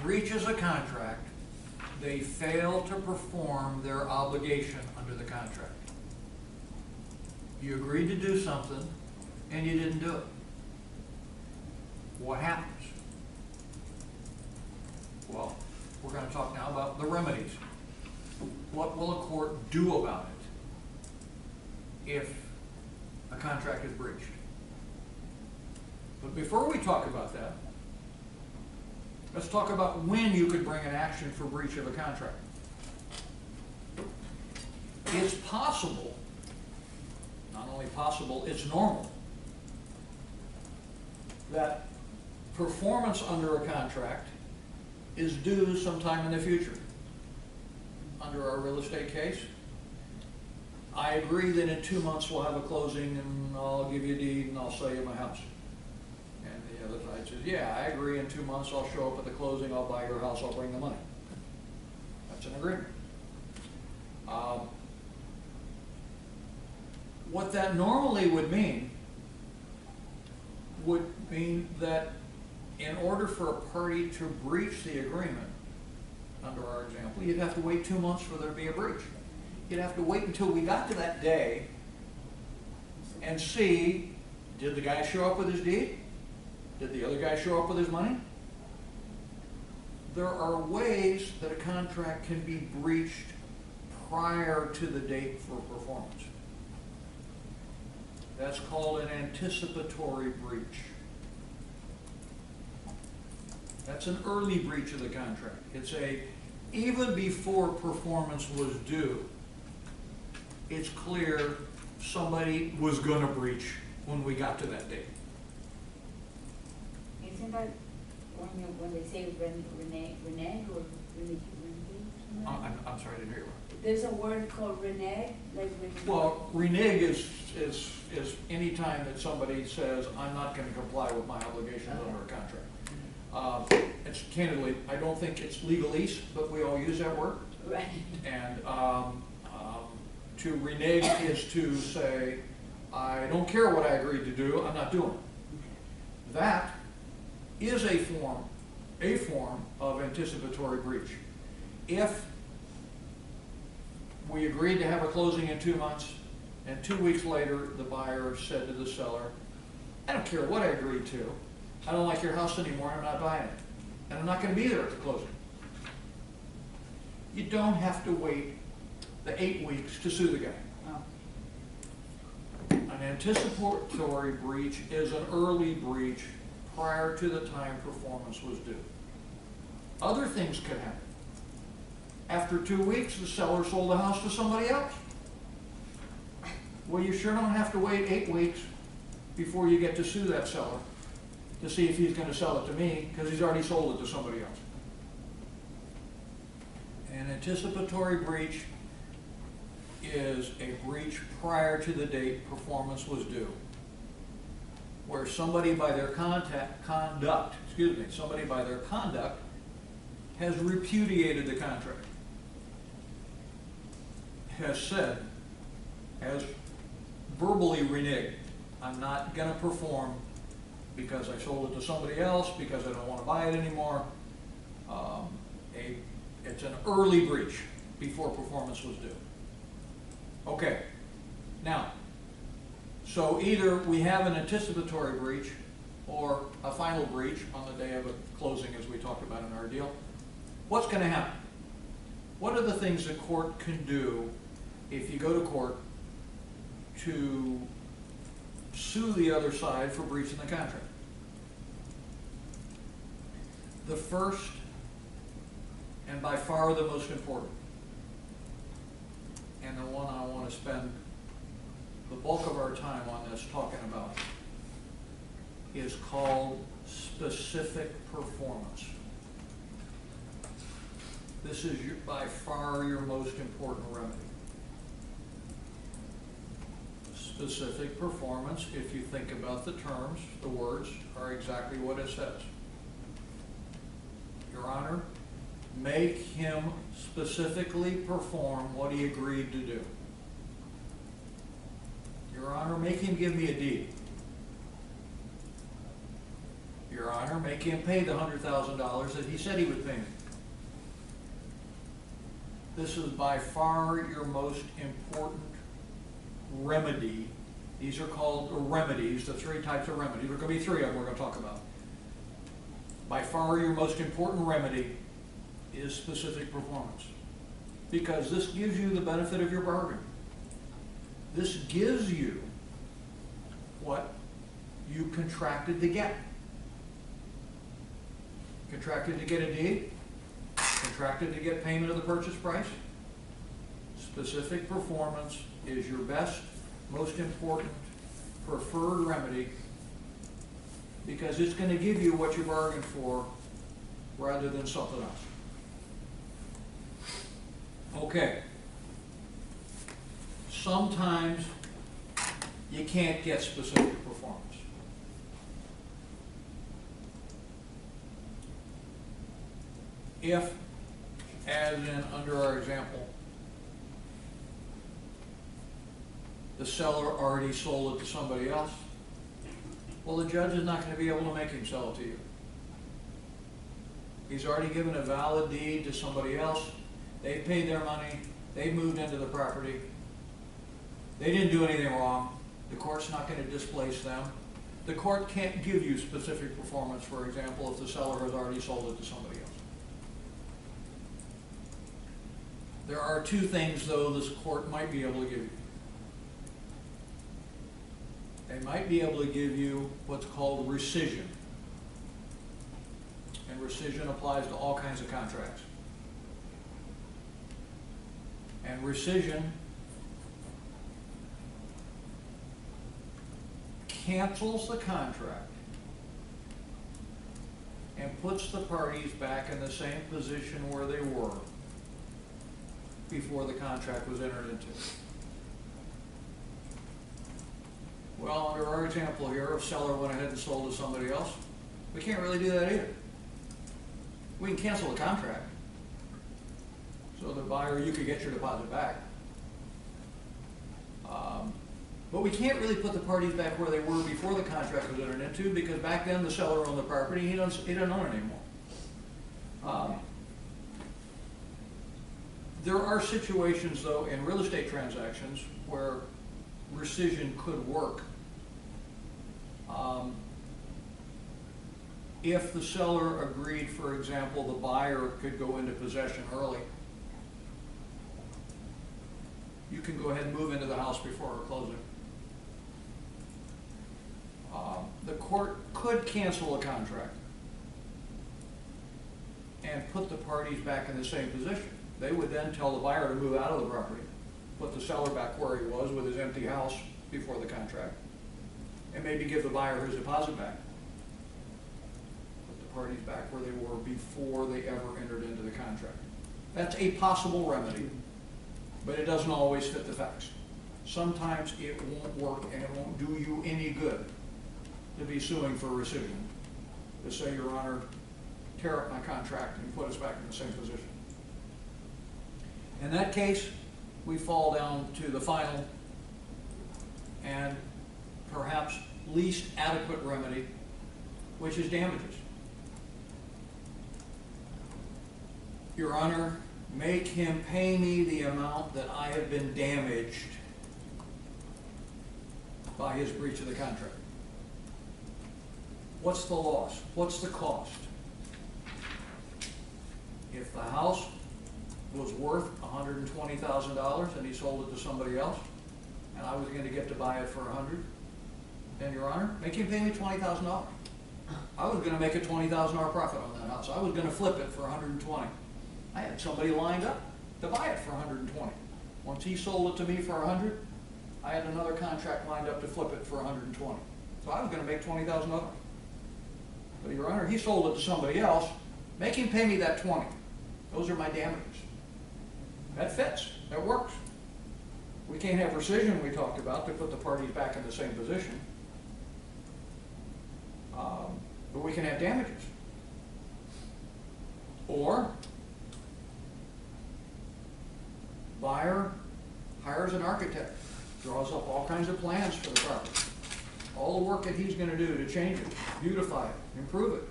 breaches a contract, they fail to perform their obligation under the contract. You agreed to do something and you didn't do it. What happens? Well, we're going to talk now about the remedies. What will a court do about it if a contract is breached? But before we talk about that, let's talk about when you could bring an action for breach of a contract. It's possible, not only possible, it's normal, that performance under a contract is due sometime in the future. Under our real estate case, I agree that in 2 months we'll have a closing and I'll give you a deed and I'll sell you my house. And the other side says, yeah, I agree, in 2 months I'll show up at the closing, I'll buy your house, I'll bring the money. That's an agreement. What that normally would mean that in order for a party to breach the agreement, under our example, you'd have to wait 2 months for there to be a breach. You'd have to wait until we got to that day and see, did the guy show up with his deed? Did the other guy show up with his money? There are ways that a contract can be breached prior to the date for performance. That's called an anticipatory breach. That's an early breach of the contract. It's even before performance was due, it's clear somebody was going to breach when we got to that date. Isn't that when they say renege or renege? I'm sorry, I didn't hear you. There's a word called renege, like Well, renege is any time that somebody says, I'm not going to comply with my obligations under a contract. It's candidly, I don't think it's legalese, but we all use that word. Right. And to renege is to say, I don't care what I agreed to do, I'm not doing it. That is a form of anticipatory breach. If we agreed to have a closing in 2 months, and 2 weeks later the buyer said to the seller, I don't care what I agreed to, I don't like your house anymore, I'm not buying it, and I'm not going to be there at the closing. You don't have to wait the 8 weeks to sue the guy. Oh. An anticipatory breach is an early breach prior to the time performance was due. Other things could happen. After 2 weeks, the seller sold the house to somebody else. Well, you sure don't have to wait 8 weeks before you get to sue that seller to see if he's going to sell it to me, because he's already sold it to somebody else. An anticipatory breach is a breach prior to the date performance was due, where somebody by their conduct has repudiated the contract, has said, has verbally reneged, I'm not going to perform because I sold it to somebody else, because I don't want to buy it anymore. It's an early breach before performance was due. Okay, now, so either we have an anticipatory breach or a final breach on the day of a closing, as we talked about in our deal. What's going to happen? What are the things the court can do if you go to court to sue the other side for breaching the contract? The first, and by far the most important, and the one I want to spend the bulk of our time on this talking about, is called specific performance. This is by far your most important remedy. Specific performance, if you think about the terms, the words are exactly what it says. Your Honor, make him specifically perform what he agreed to do. Your Honor, make him give me a deed. Your Honor, make him pay the $100,000 that he said he would pay me. This is by far your most important remedy. These are called remedies, the 3 types of remedies. There are going to be 3 of them we're going to talk about. By far your most important remedy is specific performance, because this gives you the benefit of your bargain. This gives you what you contracted to get. Contracted to get a deed, contracted to get payment of the purchase price. Specific performance is your best, most important, preferred remedy, because it's going to give you what you bargained for rather than something else. Okay. Sometimes you can't get specific performance. If, as in under our example, the seller already sold it to somebody else, well, the judge is not going to be able to make him sell it to you. He's already given a valid deed to somebody else. They paid their money. They moved into the property. They didn't do anything wrong. The court's not going to displace them. The court can't give you specific performance, for example, if the seller has already sold it to somebody else. There are 2 things, though, this court might be able to give you. They might be able to give you what's called rescission. And rescission applies to all kinds of contracts. And rescission cancels the contract and puts the parties back in the same position where they were before the contract was entered into. Well, under our example here, if seller went ahead and sold to somebody else, we can't really do that either. We can cancel the contract. So the buyer, you could get your deposit back. But we can't really put the parties back where they were before the contract was entered into, because back then the seller owned the property, he doesn't own it anymore. There are situations, though, in real estate transactions where rescission could work. If the seller agreed, for example, the buyer could go into possession early, you can go ahead and move into the house before our closing. The court could cancel a contract and put the parties back in the same position. They would then tell the buyer to move out of the property, put the seller back where he was with his empty house before the contract, and maybe give the buyer his deposit back. Put the parties back where they were before they ever entered into the contract. That's a possible remedy, but it doesn't always fit the facts. Sometimes it won't work and it won't do you any good to be suing for rescission, to say, Your Honor, tear up my contract and put us back in the same position. In that case, we fall down to the final and perhaps least adequate remedy, which is damages. Your Honor, make him pay me the amount that I have been damaged by his breach of the contract. What's the loss? What's the cost? If the house was worth $120,000 and he sold it to somebody else, and I was going to get to buy it for $100,000, then Your Honor, make him pay me $20,000. I was going to make a $20,000 profit on that house. I was going to flip it for $120,000. I had somebody lined up to buy it for $120,000. Once he sold it to me for $100,000, I had another contract lined up to flip it for $120,000. So I was going to make $20,000. But Your Honor, he sold it to somebody else. Make him pay me that $20,000. Those are my damages. That fits. That works. We can't have rescission, we talked about, to put the parties back in the same position. But we can have damages. Or buyer hires an architect, draws up all kinds of plans for the property, all the work that he's going to do to change it, beautify it, improve it,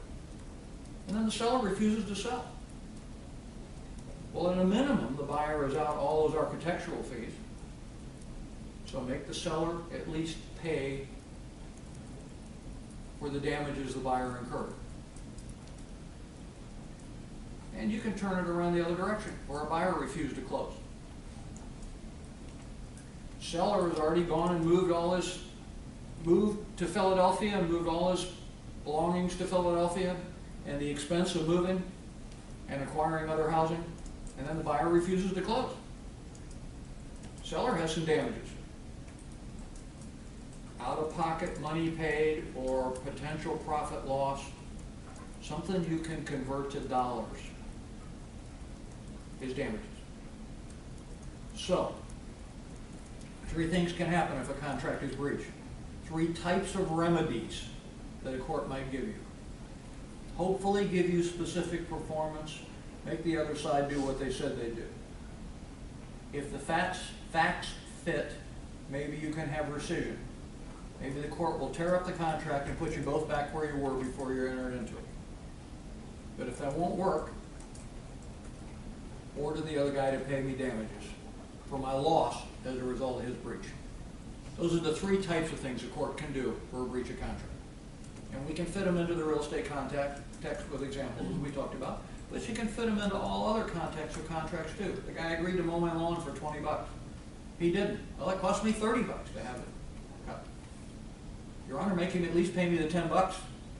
and then the seller refuses to sell. Well, at a minimum, the buyer is out all those architectural fees, so make the seller at least pay for the damages the buyer incurred. And you can turn it around the other direction, where a buyer refused to close. Seller has already gone and moved to Philadelphia and moved all his belongings to Philadelphia, and the expense of moving and acquiring other housing, and then the buyer refuses to close. Seller has some damages. Out-of-pocket money paid or potential profit loss, something you can convert to dollars, is damages. So, 3 things can happen if a contract is breached. 3 types of remedies that a court might give you. Hopefully give you specific performance, make the other side do what they said they'd do. If the facts fit, maybe you can have rescission. Maybe the court will tear up the contract and put you both back where you were before you entered into it. But if that won't work, order the other guy to pay me damages for my loss as a result of his breach. Those are the 3 types of things a court can do for a breach of contract. And we can fit them into the real estate context with examples as we talked about, but you can fit them into all other contexts of contracts too. The guy agreed to mow my lawn for $20. He didn't. Well, it cost me $30 to have it cut. Your Honor, make him at least pay me the $10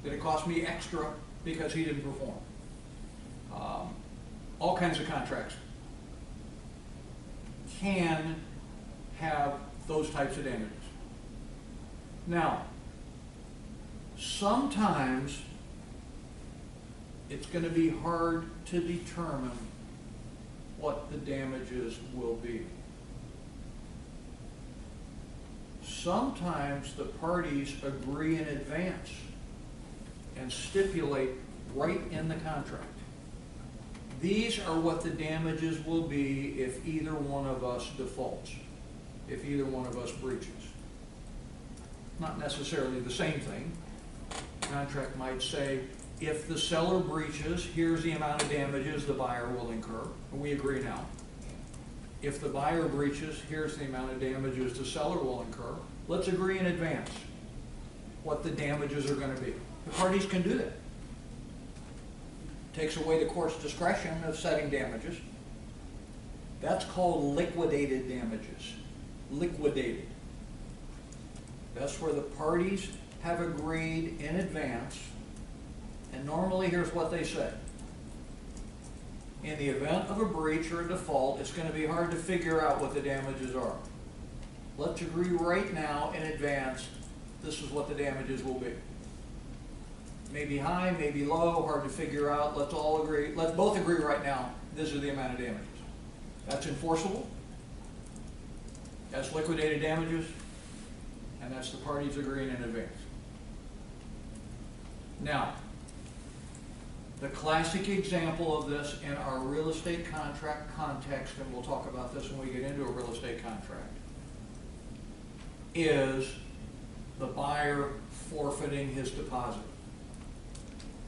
that it cost me extra because he didn't perform. All kinds of contracts can have those types of damages. Now, sometimes it's going to be hard to determine what the damages will be. Sometimes the parties agree in advance and stipulate right in the contract. These are what the damages will be if either one of us defaults, if either one of us breaches. Not necessarily the same thing. The contract might say, if the seller breaches, here's the amount of damages the buyer will incur. And we agree now. If the buyer breaches, here's the amount of damages the seller will incur. Let's agree in advance what the damages are going to be. The parties can do that. Takes away the court's discretion of setting damages. That's called liquidated damages. Liquidated. That's where the parties have agreed in advance, and normally here's what they say. In the event of a breach or a default, it's going to be hard to figure out what the damages are. Let's agree right now in advance, this is what the damages will be. Maybe high, maybe low, hard to figure out. Let's all agree, let's both agree right now, this is the amount of damages. That's enforceable. That's liquidated damages, and that's the parties agreeing in advance. Now, the classic example of this in our real estate contract context, and we'll talk about this when we get into a real estate contract, is the buyer forfeiting his deposit.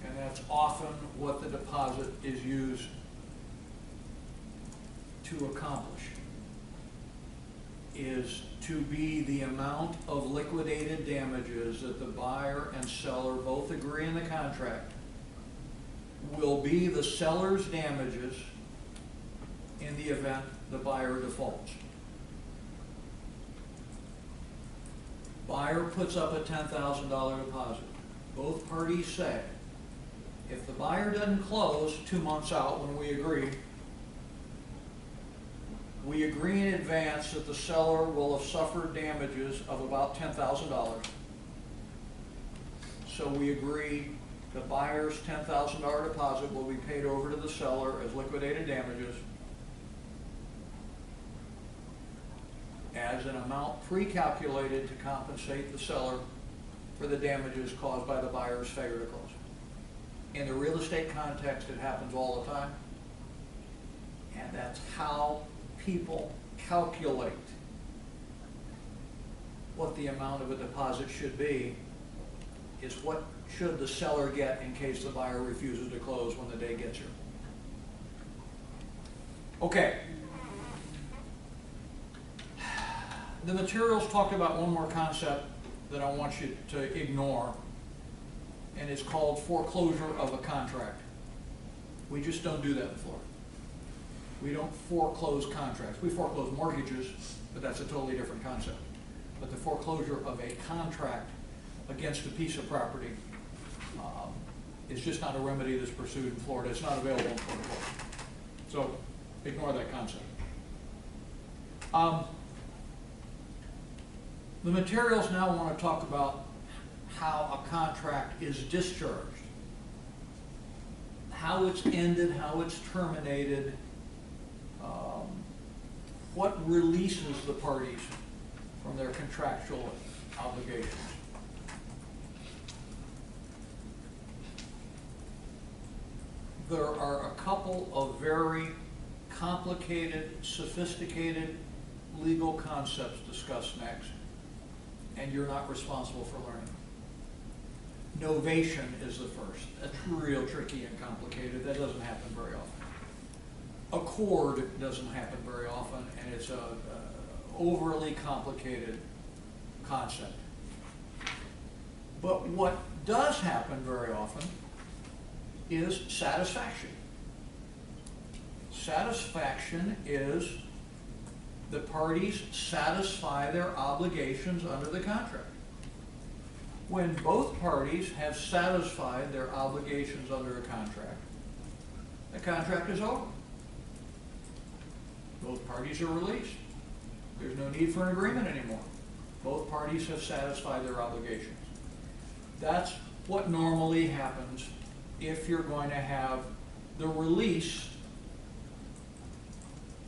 And that's often what the deposit is used to accomplish, is to be the amount of liquidated damages that the buyer and seller both agree in the contract will be the seller's damages in the event the buyer defaults. Buyer puts up a $10,000 deposit. Both parties say, if the buyer doesn't close 2 months out when we agree in advance that the seller will have suffered damages of about $10,000. So we agree the buyer's $10,000 deposit will be paid over to the seller as liquidated damages as an amount pre-calculated to compensate the seller for the damages caused by the buyer's failure to close. In the real estate context, it happens all the time, and that's how people calculate what the amount of a deposit should be, is what should the seller get in case the buyer refuses to close when the day gets here. Okay. The materials talked about one more concept that I want you to ignore, and it's called foreclosure of a contract. We just don't do that in Florida. We don't foreclose contracts. We foreclose mortgages, but that's a totally different concept. But the foreclosure of a contract against a piece of property is just not a remedy that's pursued in Florida. It's not available in Florida. So ignore that concept. The materials now want to talk about how a contract is discharged, how it's ended, how it's terminated, what releases the parties from their contractual obligations. There are a couple of very complicated, sophisticated legal concepts discussed next, and you're not responsible for learning. Novation is the first. That's real tricky and complicated. That doesn't happen very often. Accord doesn't happen very often, and it's a overly complicated concept. But what does happen very often is satisfaction. Satisfaction is the parties satisfy their obligations under the contract. When both parties have satisfied their obligations under a contract, the contract is over. Both parties are released. There's no need for an agreement anymore. Both parties have satisfied their obligations. That's what normally happens if you're going to have the release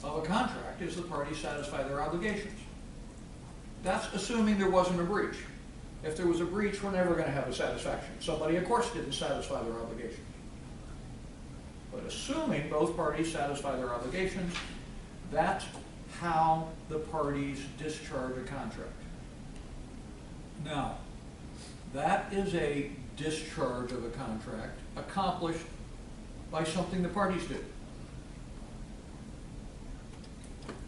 of a contract, is the parties satisfy their obligations. That's assuming there wasn't a breach. If there was a breach, we're never going to have a satisfaction. Somebody, of course, didn't satisfy their obligations. But assuming both parties satisfy their obligations, that's how the parties discharge a contract. Now, that is a discharge of a contract accomplished by something the parties do.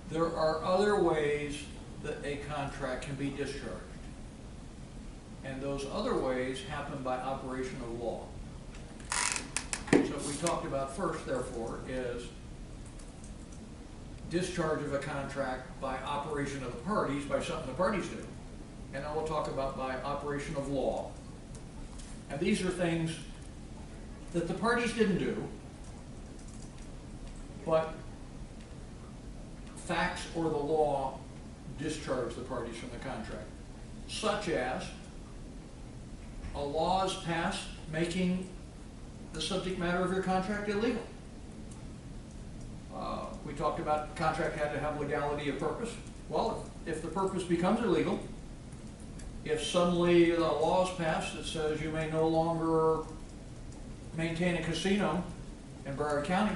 There are other ways that a contract can be discharged. And those other ways happen by operation of law. So what we talked about first, therefore, is discharge of a contract by operation of the parties, by something the parties do. and then we'll talk about by operation of law. And these are things that the parties didn't do, but facts or the law discharge the parties from the contract, such as a law is passed making the subject matter of your contract illegal. We talked about the contract had to have legality of purpose. Well, if the purpose becomes illegal, if suddenly the law is passed that says you may no longer maintain a casino in Broward County,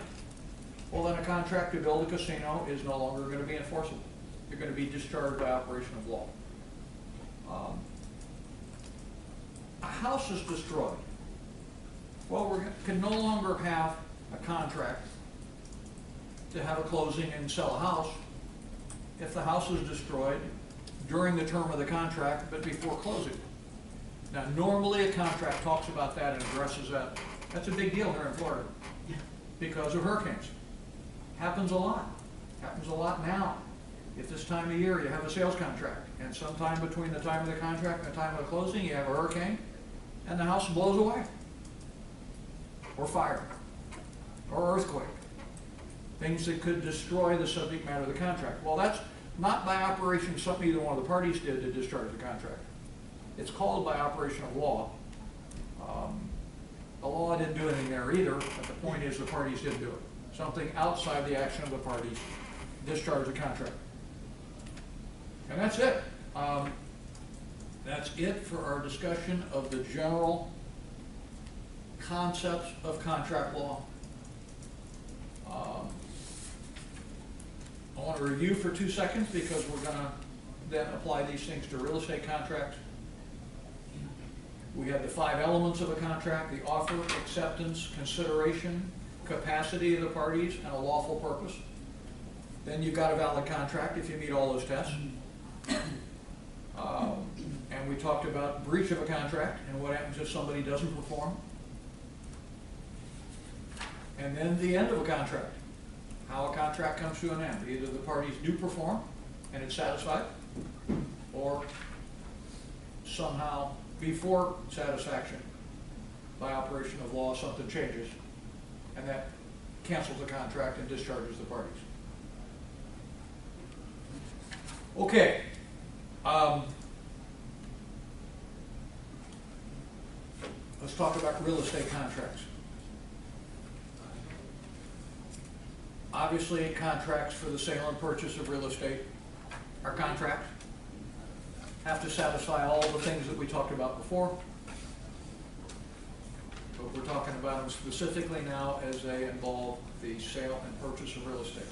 well, then a contract to build a casino is no longer going to be enforceable. You're going to be discharged by operation of law. A house is destroyed. Well, we can no longer have a contract to have a closing and sell a house if the house is destroyed during the term of the contract but before closing. Now, normally a contract talks about that and addresses that. That's a big deal here in Florida because of hurricanes. Happens a lot. Happens a lot now. If this time of year you have a sales contract and sometime between the time of the contract and the time of the closing you have a hurricane and the house blows away, or fire, or earthquake, things that could destroy the subject matter of the contract. Well, that's not by operation something either one of the parties did to discharge the contract. It's called by operation of law. The law didn't do anything there either, but the point is the parties didn't do it. Something outside the action of the parties discharged the contract. And that's it. That's it for our discussion of the general concepts of contract law. I want to review for 2 seconds because we're going to then apply these things to real estate contracts. We have the 5 elements of a contract: the offer, acceptance, consideration, capacity of the parties, and a lawful purpose. Then you've got a valid contract if you meet all those tests. And we talked about breach of a contract and what happens if somebody doesn't perform. And then the end of a contract, how a contract comes to an end. Either the parties do perform and it's satisfied, or somehow before satisfaction, by operation of law, something changes and that cancels the contract and discharges the parties. Okay. Let's talk about real estate contracts. Obviously, contracts for the sale and purchase of real estate are contracts. Have to satisfy all the things that we talked about before. But we're talking about them specifically now as they involve the sale and purchase of real estate.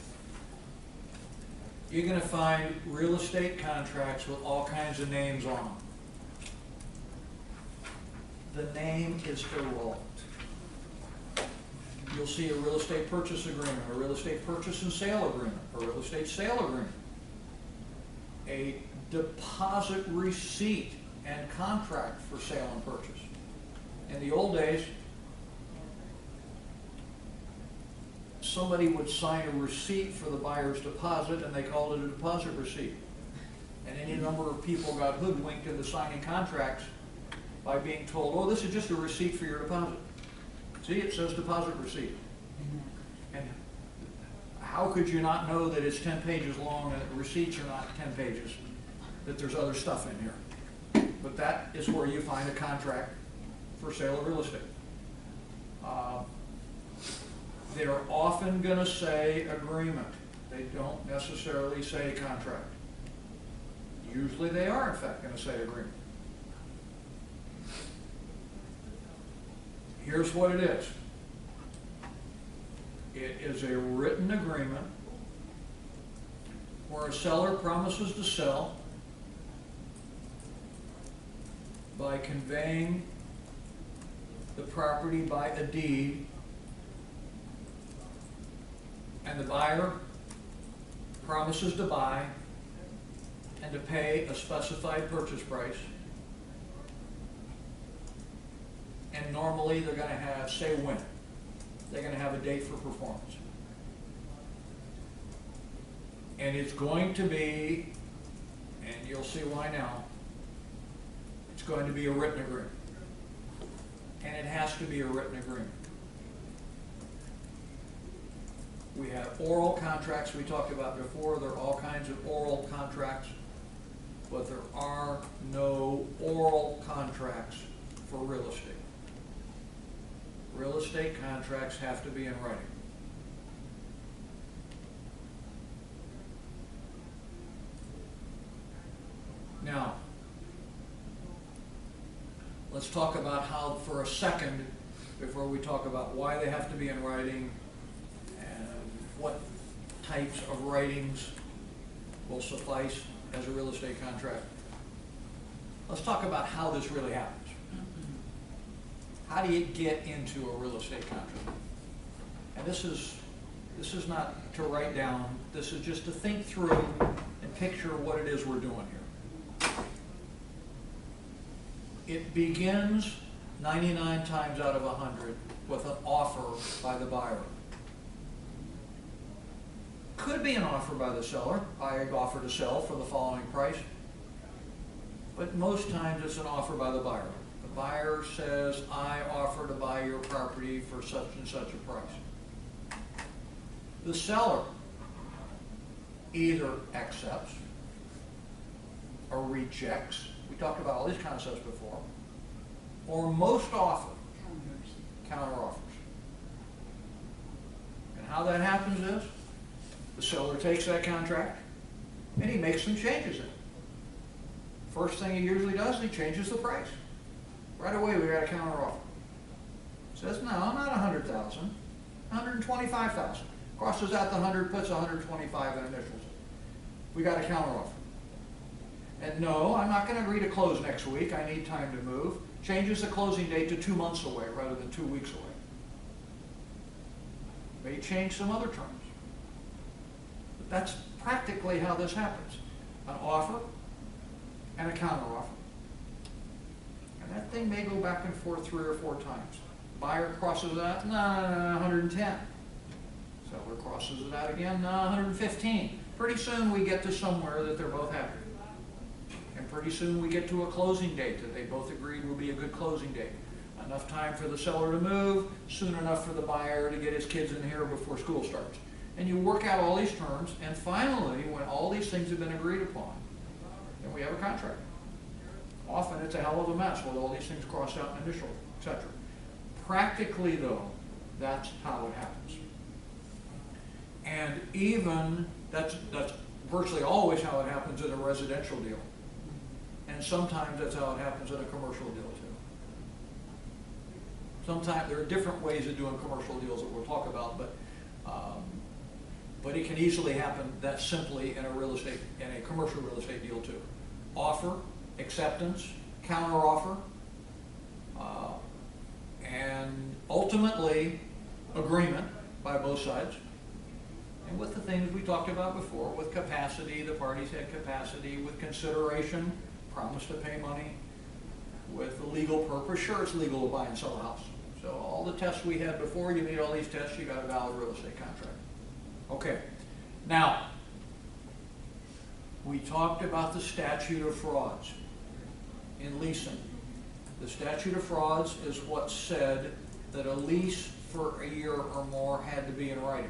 You're going to find real estate contracts with all kinds of names on them. The name is irrelevant. You'll see a real estate purchase agreement, a real estate purchase and sale agreement, a real estate sale agreement, a deposit receipt and contract for sale and purchase. In the old days, somebody would sign a receipt for the buyer's deposit and they called it a deposit receipt. And any number of people got hoodwinked into signing contracts by being told, oh, this is just a receipt for your deposit. See, it says deposit receipt. And how could you not know that it's 10 pages long and that receipts are not 10 pages, that there's other stuff in here? But that is where you find a contract for sale of real estate. They're often going to say agreement. They don't necessarily say contract. Usually they are, in fact, going to say agreement. Here's what it is. It is a written agreement where a seller promises to sell by conveying the property by a deed, and the buyer promises to buy and to pay a specified purchase price. And normally they're going to have, say when, they're going to have a date for performance. And it's going to be, and you'll see why now, It's going to be a written agreement. And it has to be a written agreement. We have oral contracts we talked about before. There are all kinds of oral contracts, but there are no oral contracts for real estate. Real estate contracts have to be in writing. Now, let's talk about how, for a second, before we talk about why they have to be in writing and what types of writings will suffice as a real estate contract. Let's talk about how this really happens. How do you get into a real estate contract? And this is not to write down, this is just to think through and picture what it is we're doing here. It begins 99 times out of 100 with an offer by the buyer. Could be an offer by the seller. I offer to sell for the following price. But most times it's an offer by the buyer. The buyer says, I offer to buy your property for such and such a price. The seller either accepts or rejects. We talked about all these concepts before. Or most often, counter offers. And how that happens is, the seller takes that contract and he makes some changes in it. First thing he usually does, he changes the price. Right away we got a counter offer. Says, no, not 100,000, 125,000. Crosses out the 100, puts 125 in initials. We got a counter offer. And no, I'm not going to agree to close next week. I need time to move. Changes the closing date to 2 months away rather than 2 weeks away. May change some other terms. But that's practically how this happens. An offer and a counter offer. And that thing may go back and forth 3 or 4 times. Buyer crosses it out, no, 110. Seller crosses it out again, no, 115. Pretty soon we get to somewhere that they're both happy. And pretty soon we get to a closing date that they both agreed will be a good closing date. Enough time for the seller to move, soon enough for the buyer to get his kids in here before school starts. And you work out all these terms, and finally, when all these things have been agreed upon, then we have a contract. Often it's a hell of a mess with all these things crossed out in initials, etc. Practically, though, that's how it happens. And even, that's virtually always how it happens in a residential deal. And sometimes that's how it happens in a commercial deal, too. Sometimes there are different ways of doing commercial deals that we'll talk about, but it can easily happen that simply in a commercial real estate deal, too. Offer, acceptance, counter offer, and ultimately agreement by both sides. And with the things we talked about before, with capacity, the parties had capacity, with consideration, promise to pay money, with the legal purpose, sure it's legal to buy and sell a house. So all the tests we had before, you meet all these tests, you got a valid real estate contract. Okay, now, we talked about the statute of frauds in leasing. The statute of frauds is what said that a lease for a year or more had to be in writing.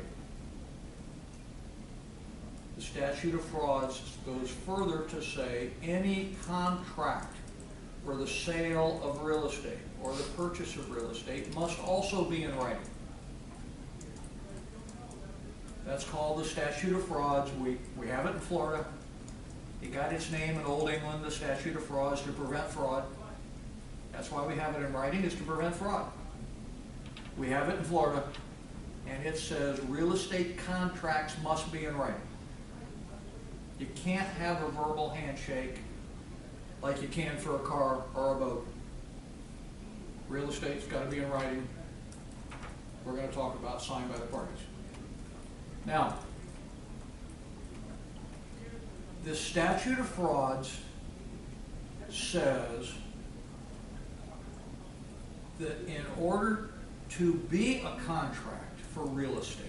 The statute of frauds goes further to say any contract for the sale of real estate or the purchase of real estate must also be in writing. That's called the statute of frauds. We have it in Florida. It got its name in Old England, the statute of frauds, to prevent fraud. That's why we have it in writing, is to prevent fraud. We have it in Florida, and it says real estate contracts must be in writing. You can't have a verbal handshake like you can for a car or a boat. Real estate's got to be in writing. We're going to talk about signed by the parties. Now, the statute of frauds says that in order to be a contract for real estate,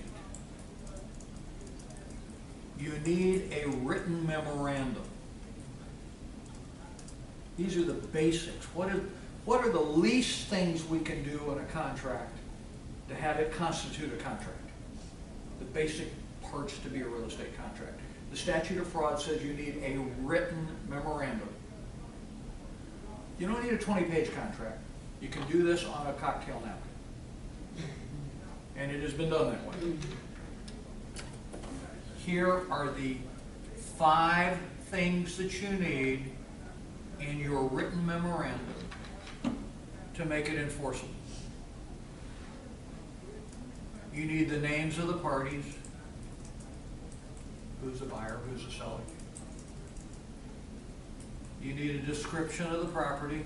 you need a written memorandum. These are the basics. What are the least things we can do in a contract to have it constitute a contract? The basic parts to be a real estate contract. The statute of frauds says you need a written memorandum. You don't need a 20-page contract. You can do this on a cocktail napkin. And it has been done that way. Here are the 5 things that you need in your written memorandum to make it enforceable. You need the names of the parties. Who's the buyer, who's the seller. You need a description of the property.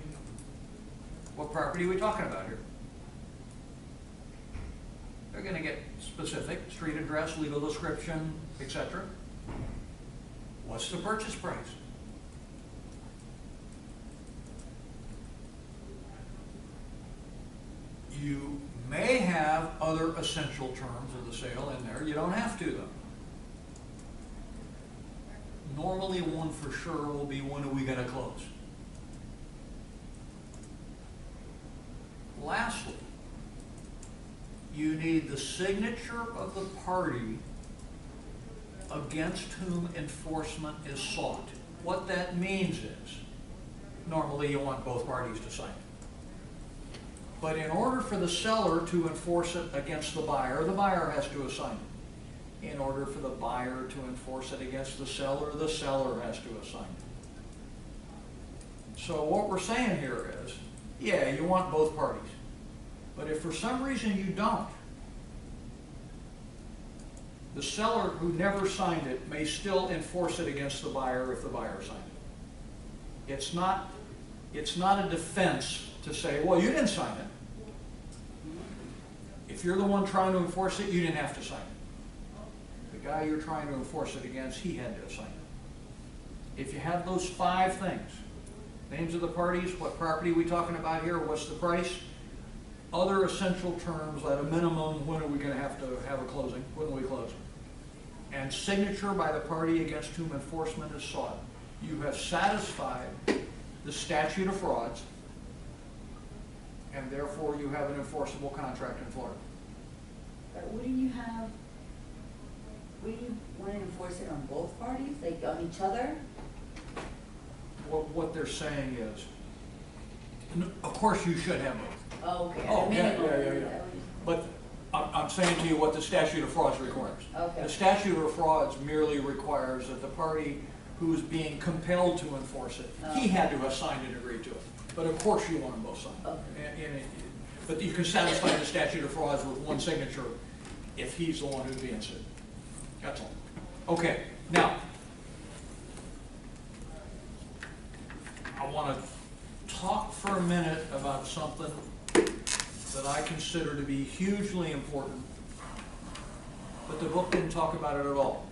What property are we talking about here? They're going to get specific, street address, legal description, etc. What's the purchase price? You may have other essential terms of the sale in there. You don't have to, though. Normally, one for sure will be, when are we going to close? Lastly, you need the signature of the party against whom enforcement is sought. What that means is, normally you want both parties to sign it. But in order for the seller to enforce it against the buyer has to assign it. In order for the buyer to enforce it against the seller has to assign it. So what we're saying here is, yeah, you want both parties. But if for some reason you don't, the seller who never signed it may still enforce it against the buyer if the buyer signed it. It's not a defense to say, well, you didn't sign it. If you're the one trying to enforce it, you didn't have to sign it. The guy you're trying to enforce it against, he had to sign it. If you have those 5 things, names of the parties, what property are we talking about here, what's the price, other essential terms, at a minimum, when are we going to have a closing, when will we close, and signature by the party against whom enforcement is sought, you have satisfied the statute of frauds, and therefore you have an enforceable contract in Florida. But wouldn't you want to enforce it on both parties, like on each other? What they're saying is, of course you should have both. Oh, okay. Oh, At a yeah, minimum. yeah. But I'm saying to you what the statute of frauds requires. Okay. The statute of frauds merely requires that the party who's being compelled to enforce it, he had to have signed and agreed to it. But of course you want them both signed. Okay. But you can satisfy the statute of frauds with one signature if he's the one who's being sued. That's all. Okay, now, I want to talk for a minute about something that I consider to be hugely important, but the book didn't talk about it at all,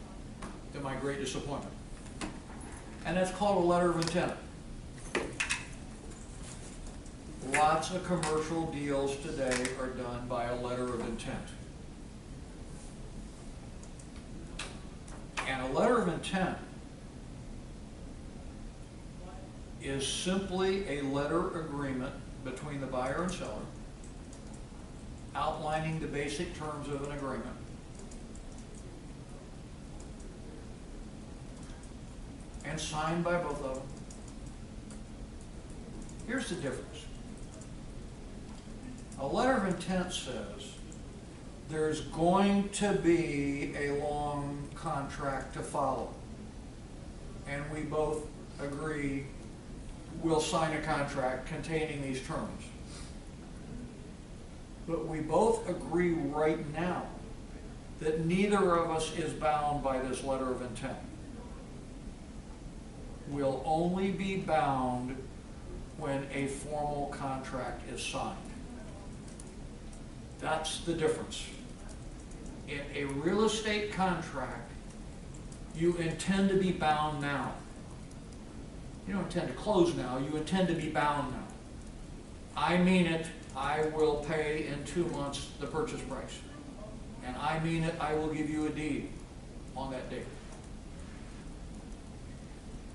to my great disappointment. And that's called a letter of intent. Lots of commercial deals today are done by a letter of intent. And a letter of intent is simply a letter agreement between the buyer and seller outlining the basic terms of an agreement, and signed by both of them. Here's the difference. A letter of intent says there's going to be a long contract to follow, and we both agree we'll sign a contract containing these terms. But we both agree right now that neither of us is bound by this letter of intent. We'll only be bound when a formal contract is signed. That's the difference. In a real estate contract, you intend to be bound now. You don't intend to close now, you intend to be bound now. I mean it, I will pay in 2 months the purchase price. And I mean it, I will give you a deed on that date.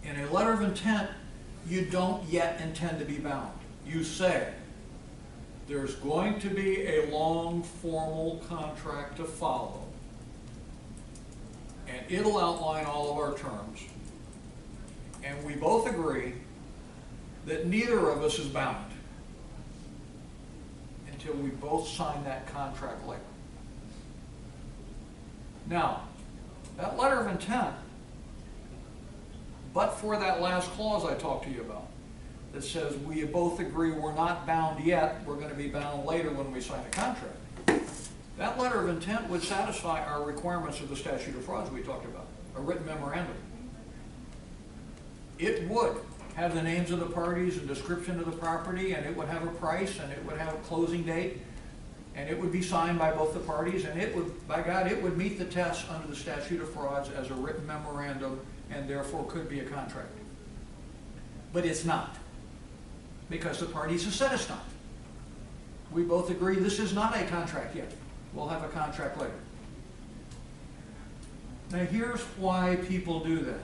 In a letter of intent, you don't yet intend to be bound. You say, there's going to be a long formal contract to follow, and it'll outline all of our terms, and we both agree that neither of us is bound until we both sign that contract later. Now, that letter of intent, but for that last clause I talked to you about, that says we both agree we're not bound yet, we're going to be bound later when we sign a contract. That letter of intent would satisfy our requirements of the statute of frauds we talked about, a written memorandum. It would have the names of the parties, a description of the property, and it would have a price, and it would have a closing date, and it would be signed by both the parties, and it would, by God, it would meet the tests under the statute of frauds as a written memorandum, and therefore could be a contract. But it's not, because the parties have said it's not. We both agree this is not a contract yet. We'll have a contract later. Now here's why people do that.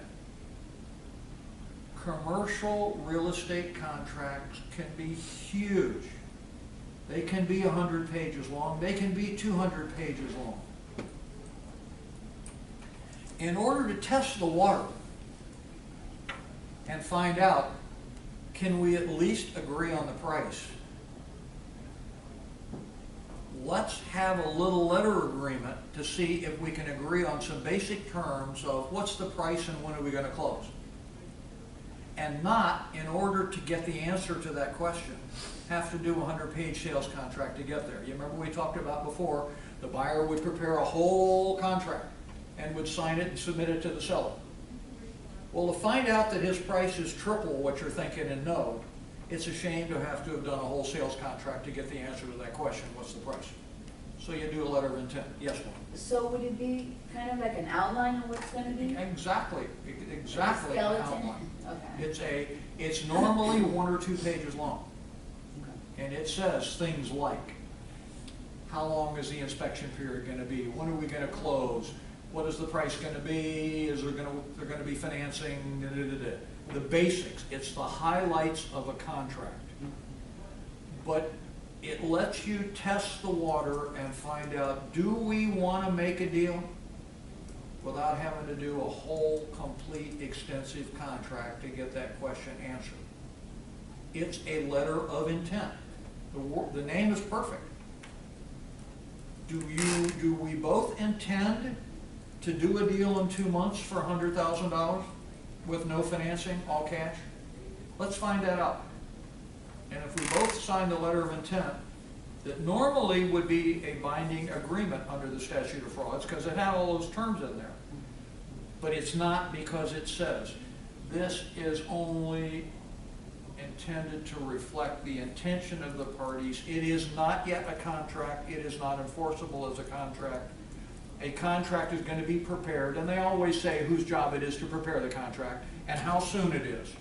Commercial real estate contracts can be huge. They can be 100 pages long. They can be 200 pages long. In order to test the water and find out, can we at least agree on the price? Let's have a little letter agreement to see if we can agree on some basic terms of what's the price and when are we going to close. And not, in order to get the answer to that question, have to do a 100-page sales contract to get there. You remember we talked about before, the buyer would prepare a whole contract and would sign it and submit it to the seller. Well, to find out that his price is triple what you're thinking and know, it's a shame to have done a whole sales contract to get the answer to that question, what's the price? So you do a letter of intent. Yes, ma'am. So would it be kind of like an outline of what's going to be? Exactly, exactly. Like a an skeleton? outline. Okay. It's normally 1 or 2 pages long. Okay. And it says things like, how long is the inspection period going to be? When are we going to close? What is the price going to be? Is there going to be financing? Da, da, da, da. The basics. It's the highlights of a contract. But it lets you test the water and find out, do we want to make a deal without having to do a whole, complete, extensive contract to get that question answered? It's a letter of intent. The name is perfect. Do we both intend to do a deal in 2 months for $100,000 with no financing, all cash? Let's find that out. And if we both sign the letter of intent, that normally would be a binding agreement under the statute of frauds because it had all those terms in there. But it's not, because it says this is only intended to reflect the intention of the parties. It is not yet a contract. It is not enforceable as a contract. A contract is going to be prepared, and they always say whose job it is to prepare the contract and how soon it is.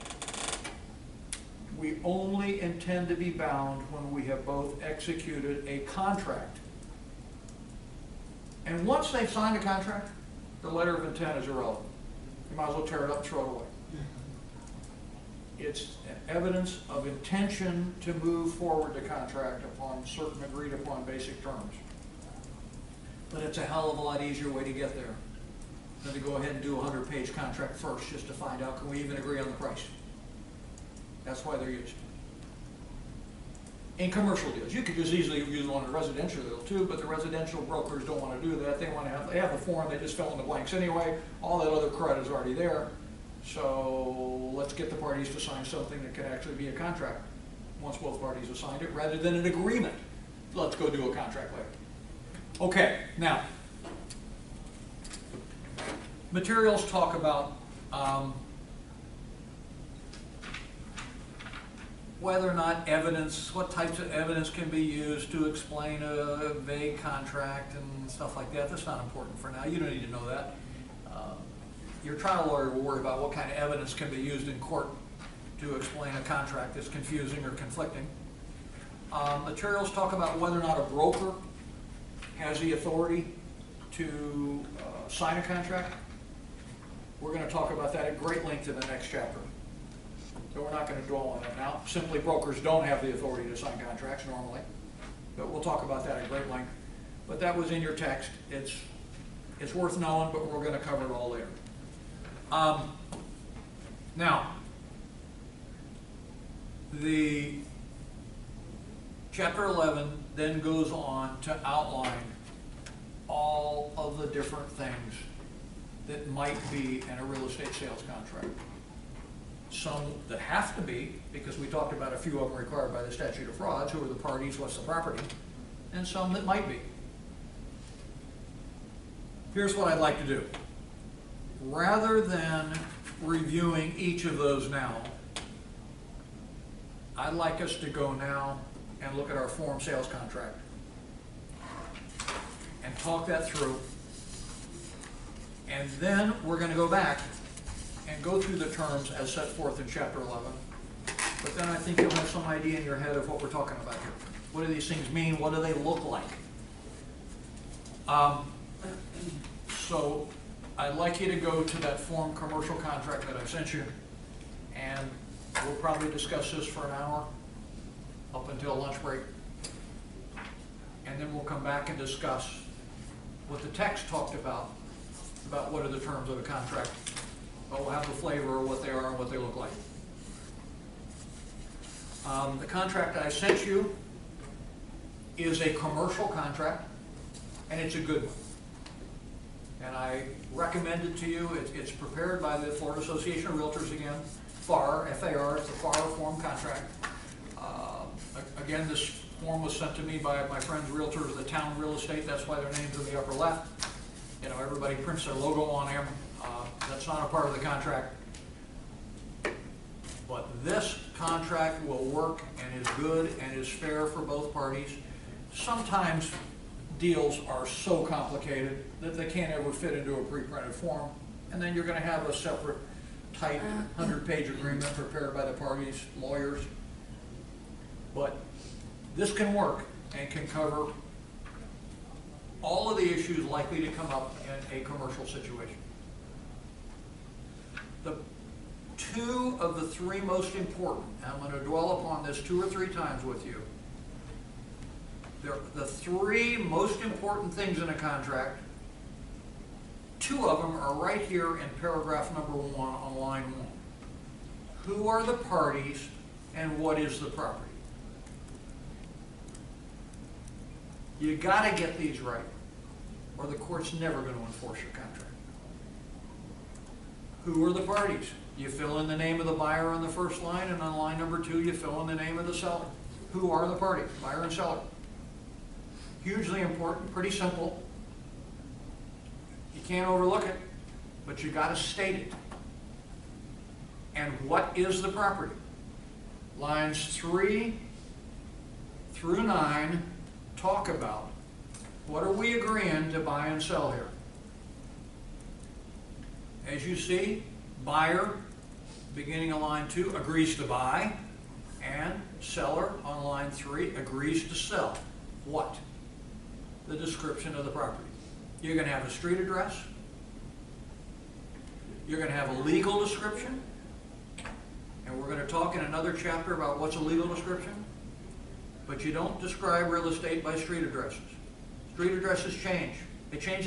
We only intend to be bound when we have both executed a contract. And once they've signed a contract, the letter of intent is irrelevant. You might as well tear it up and throw it away. It's evidence of intention to move forward the contract upon certain agreed upon basic terms. But it's a hell of a lot easier way to get there than to go ahead and do a 100-page contract first just to find out, can we even agree on the price? That's why they're used. In commercial deals, you could just easily use one in a residential deal too, but the residential brokers don't want to do that. They have the form, they just fill in the blanks anyway. All that other crud is already there. So let's get the parties to sign something that can actually be a contract once both parties have signed it, rather than an agreement. Let's go do a contract later. Okay, now, materials talk about whether or not evidence, what types of evidence can be used to explain a vague contract and stuff like that. That's not important for now. You don't need to know that. Your trial lawyer will worry about what kind of evidence can be used in court to explain a contract that's confusing or conflicting. Materials talk about whether or not a broker has the authority to sign a contract. We're going to talk about that at great length in the next chapter. So we're not gonna dwell on that now. Simply, brokers don't have the authority to sign contracts normally, but we'll talk about that at great length. But that was in your text. It's worth knowing, but we're gonna cover it all later. Now, the Chapter 11 then goes on to outline all of the different things that might be in a real estate sales contract. Some that have to be, because we talked about a few of them required by the statute of frauds, who are the parties, what's the property, and some that might be. Here's what I'd like to do. Rather than reviewing each of those now, I'd like us to go now and look at our form sales contract and talk that through. And then we're going to go back and go through the terms as set forth in Chapter 11. But then I think you'll have some idea in your head of what we're talking about here. What do these things mean? What do they look like? So I'd like you to go to that form commercial contract that I sent you, and we'll probably discuss this for an hour up until lunch break. And then we'll come back and discuss what the text talked about what are the terms of the contract. But we'll have the flavor of what they are and what they look like. The contract I sent you is a commercial contract, and it's a good one. And I recommend it to you. It's prepared by the Florida Association of Realtors again, FAR, F-A-R, it's the FAR form contract. Again, this form was sent to me by my friends realtors of the town real estate. That's why their name's in the upper left. You know, everybody prints their logo on them. That's not a part of the contract. But this contract will work and is good and is fair for both parties. Sometimes deals are so complicated that they can't ever fit into a pre-printed form, and then you're going to have a separate tight 100-page agreement prepared by the parties' lawyers. But this can work and can cover all of the issues likely to come up in a commercial situation. The two of the three most important, and I'm going to dwell upon this 2 or 3 times with you. The 3 most important things in a contract, 2 of them are right here in paragraph number 1 on line 1. Who are the parties and what is the property? You got to get these right, or the court's never going to enforce your contract. Who are the parties? You fill in the name of the buyer on the first line, and on line number 2, you fill in the name of the seller. Who are the parties? Buyer and seller. Hugely important, pretty simple. You can't overlook it, but you got to state it. And what is the property? Lines 3 through 9 talk about what are we agreeing to buy and sell here. As you see, buyer, beginning of line 2, agrees to buy, and seller on line 3 agrees to sell. What? The description of the property. You're going to have a street address. You're going to have a legal description. And we're going to talk in another chapter about what's a legal description. But you don't describe real estate by street addresses. Street addresses change. They change